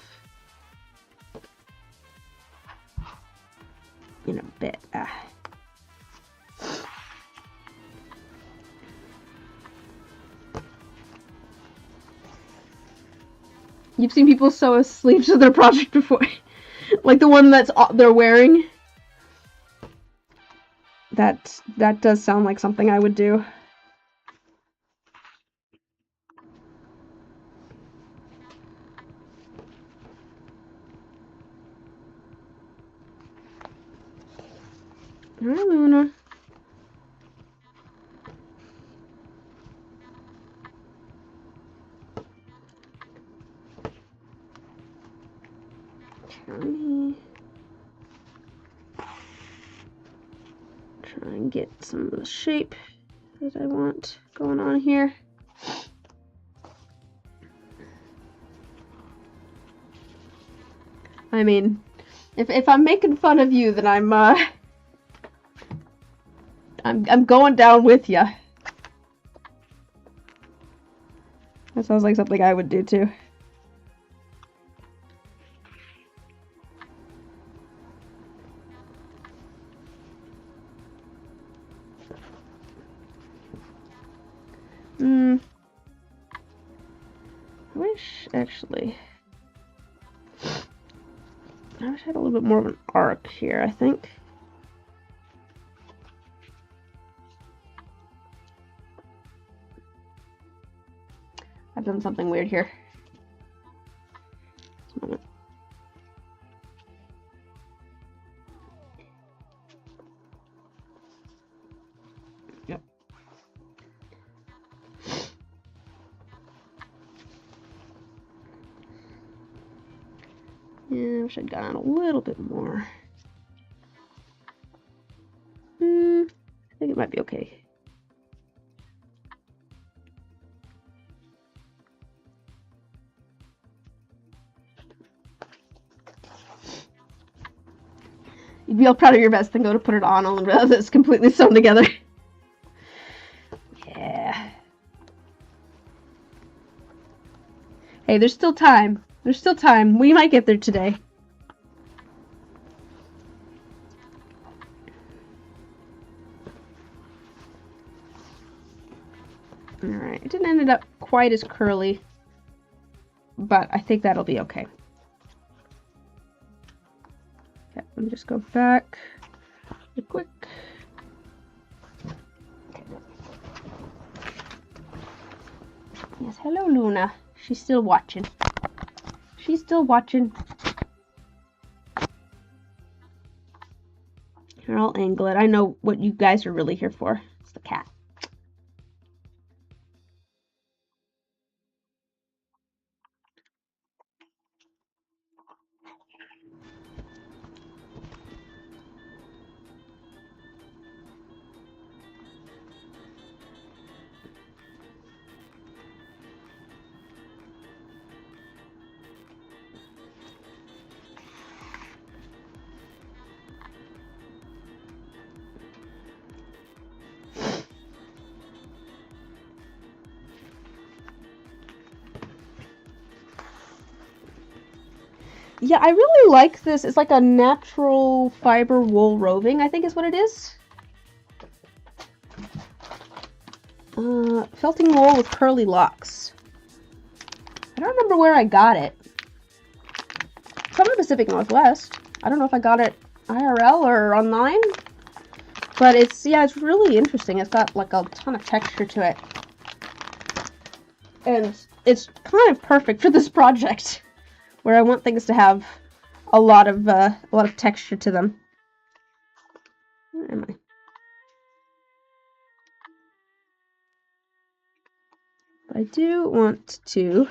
in a bit. You've seen people sew a sleeve to their project before, like the one they're wearing. That does sound like something I would do. Hi, Luna. Try and get some of the shape that I want going on here. I mean, if I'm making fun of you, then I'm going down with ya. That sounds like something I would do too. I wish, actually, I wish I had a little bit more of an arc here, I think. I've done something weird here. Just a moment. Yep. Yeah, I wish I'd gone a little bit more. I think it might be okay. You'd be all proud of your vest and go to put it on and realize it's completely sewn together. Yeah. Hey, there's still time. There's still time. We might get there today. Alright, it didn't end up quite as curly, but I think that'll be okay. Okay, let me just go back real quick. Yes, hello Luna. She's still watching. She's still watching. Here, I'll angle it. I know what you guys are really here for. It's the cat. Yeah, I really like this. It's like a natural fiber wool roving, I think is what it is. Felting wool with curly locks. I don't remember where I got it. From the Pacific Northwest. I don't know if I got it IRL or online. But it's, yeah, it's really interesting. It's got like a ton of texture to it. And it's kind of perfect for this project, where I want things to have a lot of texture to them. Where am I? But I do want to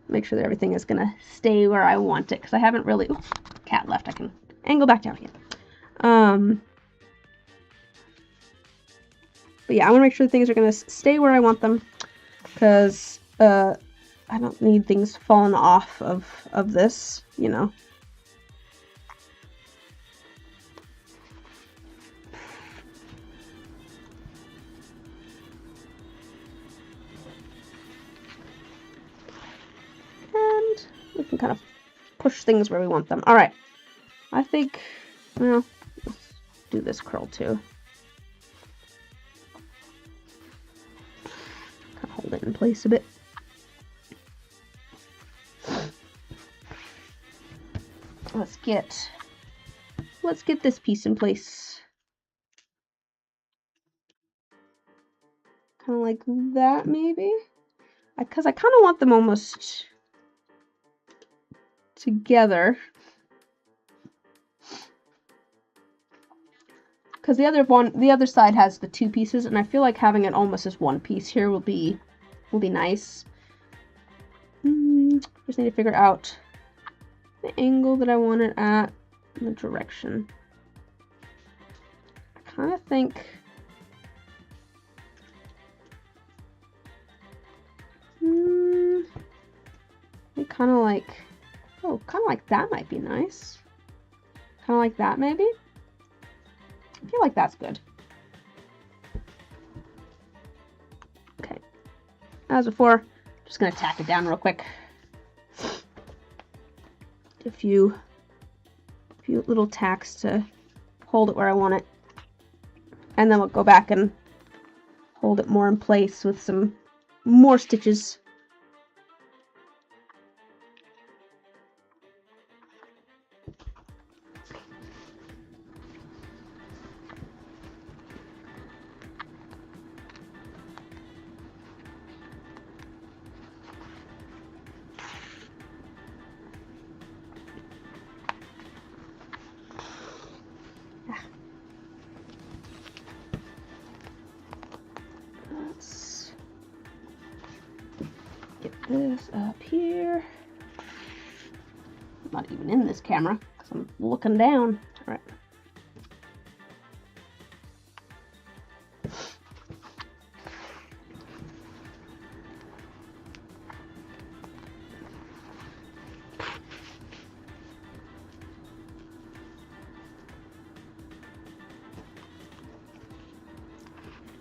make sure that everything is gonna stay where I want it, because I haven't really. Oops, cat left. I can angle back down here. But yeah, I want to make sure things are gonna stay where I want them, because I don't need things falling off of this, you know. And we can kind of push things where we want them. All right, I think, well, let's do this curl too. Kind of hold it in place a bit. Let's get this piece in place. Kind of like that, maybe? Because I kind of want them almost together. Because the other side has the two pieces, and I feel like having it almost as one piece here will be nice. Just need to figure out the angle that I want it at, and the direction. I kind of think kind of like, oh, kind of like that might be nice. Kind of like that, maybe? I feel like that's good. Okay. As before, Just gonna tack it down real quick. A few little tacks to hold it where I want it. And then we'll go back and hold it more in place with some more stitches. Let's get this up here. I'm not even in this camera because I'm looking down. All right.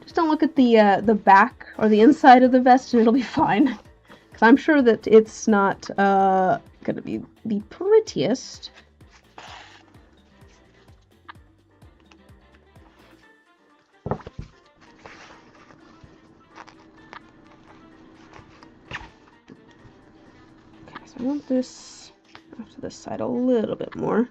Just don't look at the back or the inside of the vest and it'll be fine. Because I'm sure that it's not going to be the prettiest. Okay, so I want this off to this side a little bit more.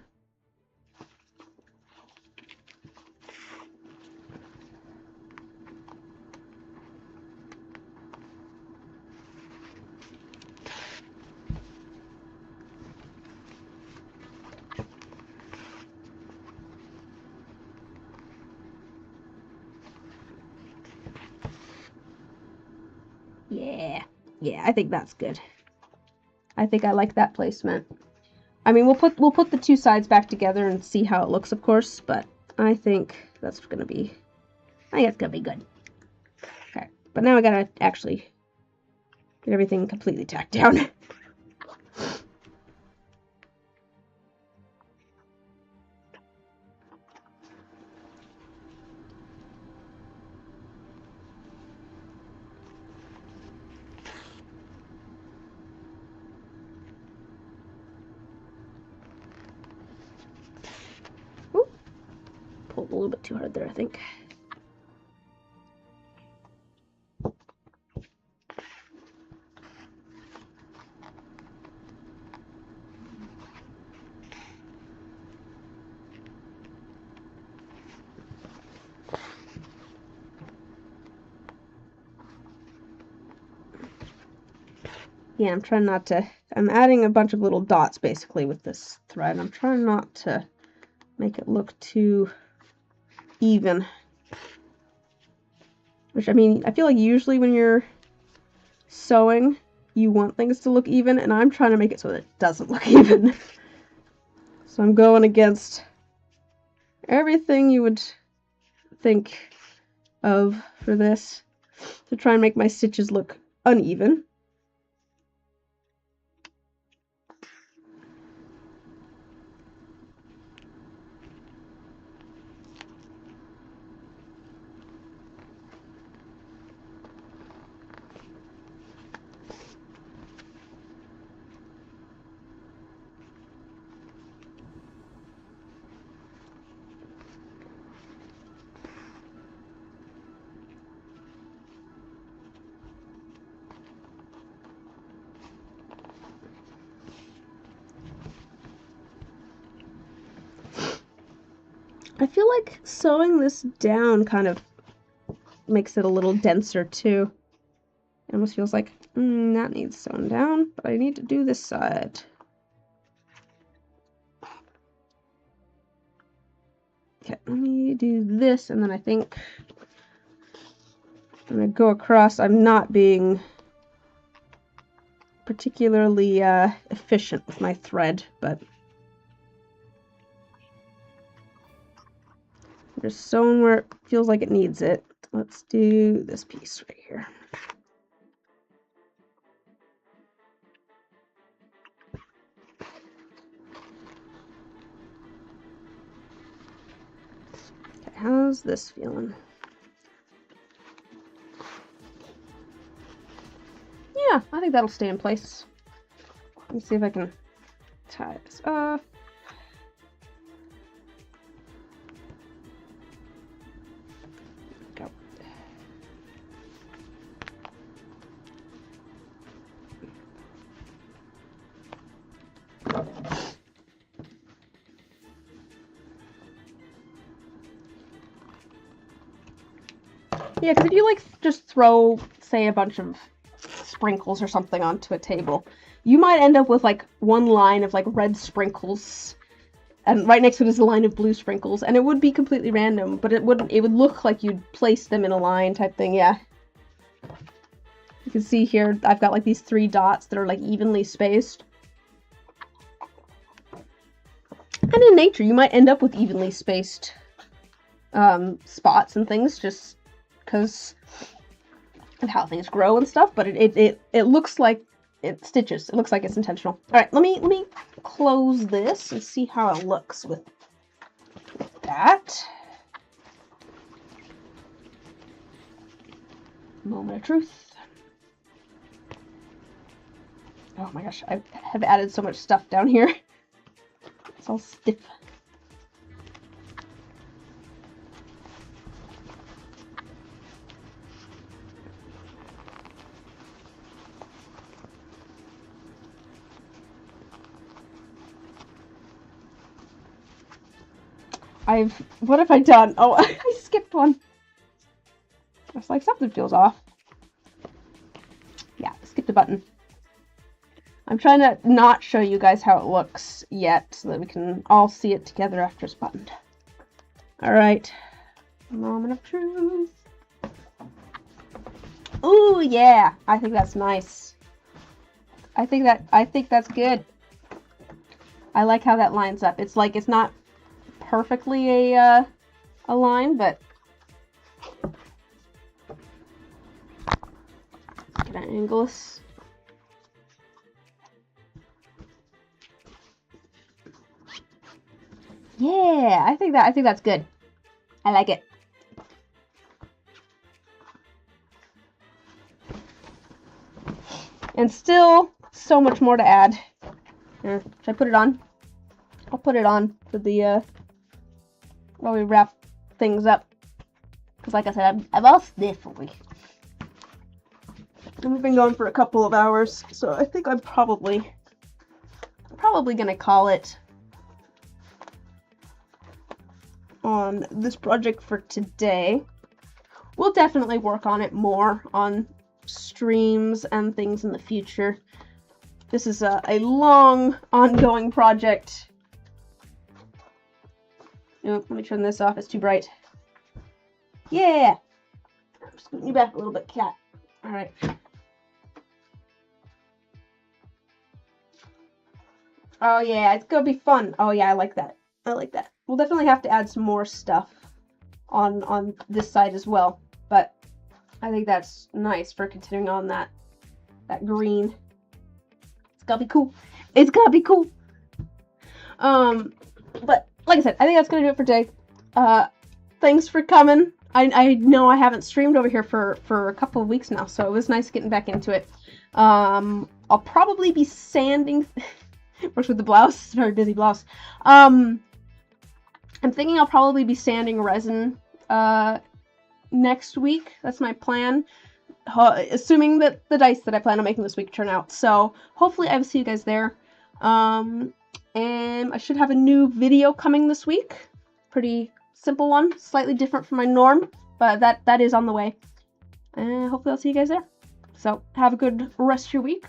Yeah, I think that's good. I think I like that placement. I mean, we'll put the two sides back together and see how it looks, of course, but I think that's gonna be, I think it's gonna be good. Okay, but now I gotta actually get everything completely tacked down. Pulled a little bit too hard there, I think. Yeah, I'm trying not to, I'm adding a bunch of little dots basically with this thread. I'm trying not to make it look too even. Which, I mean, I feel like usually when you're sewing, you want things to look even, and I'm trying to make it so that it doesn't look even. So I'm going against everything you would think of for this to try and make my stitches look uneven. I feel like sewing this down kind of makes it a little denser too. It almost feels like, that needs sewn down, but I need to do this side. Okay, let me do this, and then I think I'm going to go across. I'm not being particularly efficient with my thread, but I'm just sewing where it feels like it needs it. Let's do this piece right here. Okay, how's this feeling? Yeah, I think that'll stay in place. Let me see if I can tie this off. Go. Yeah, because if you like just throw, say, a bunch of sprinkles or something onto a table, you might end up with like one line of like red sprinkles, and right next to it is a line of blue sprinkles, and it would be completely random, but it would look like you'd place them in a line type thing. Yeah. You can see here I've got like these 3 dots that are like evenly spaced. And in nature, you might end up with evenly spaced spots and things just because of how things grow and stuff, but it looks like it stitches. It looks like it's intentional. All right, let me close this and see how it looks with that. Moment of truth. Oh my gosh, I have added so much stuff down here. It's all stiff. What have I done? Oh, I skipped one. It's like something feels off. Yeah, I skipped a button. I'm trying to not show you guys how it looks yet, so that we can all see it together after it's buttoned. Alright. Moment of truth. Ooh, yeah! I think that's nice. I think that's good. I like how that lines up. It's like, it's not perfectly a line, but get an angle this. Yeah, I think that's good. I like it. And still so much more to add. Should I put it on? I'll put it on for the while we wrap things up. Because like I said, I'm all sniffly. And we've been going for a couple of hours, so I think I'm probably gonna call it on this project for today. We'll definitely work on it more on streams and things in the future. This is a long, ongoing project. Oh, let me turn this off, it's too bright. Yeah! I'm scooting you back a little bit, cat. Alright. Oh yeah, it's gonna be fun. Oh yeah, I like that. I like that. We'll definitely have to add some more stuff on this side as well, but I think that's nice for continuing on that green. It's gotta be cool. It's gotta be cool. But like I said, I think that's gonna do it for today. Thanks for coming. I know I haven't streamed over here for a couple of weeks now, so it was nice getting back into it. I'll probably be sanding. Works with the blouse. It's a very busy blouse. I'm thinking I'll probably be sanding resin next week. That's my plan. Assuming that the dice that I plan on making this week turn out. So hopefully I will see you guys there. And I should have a new video coming this week. Pretty simple one. Slightly different from my norm. But that is on the way. And hopefully I'll see you guys there. So have a good rest of your week.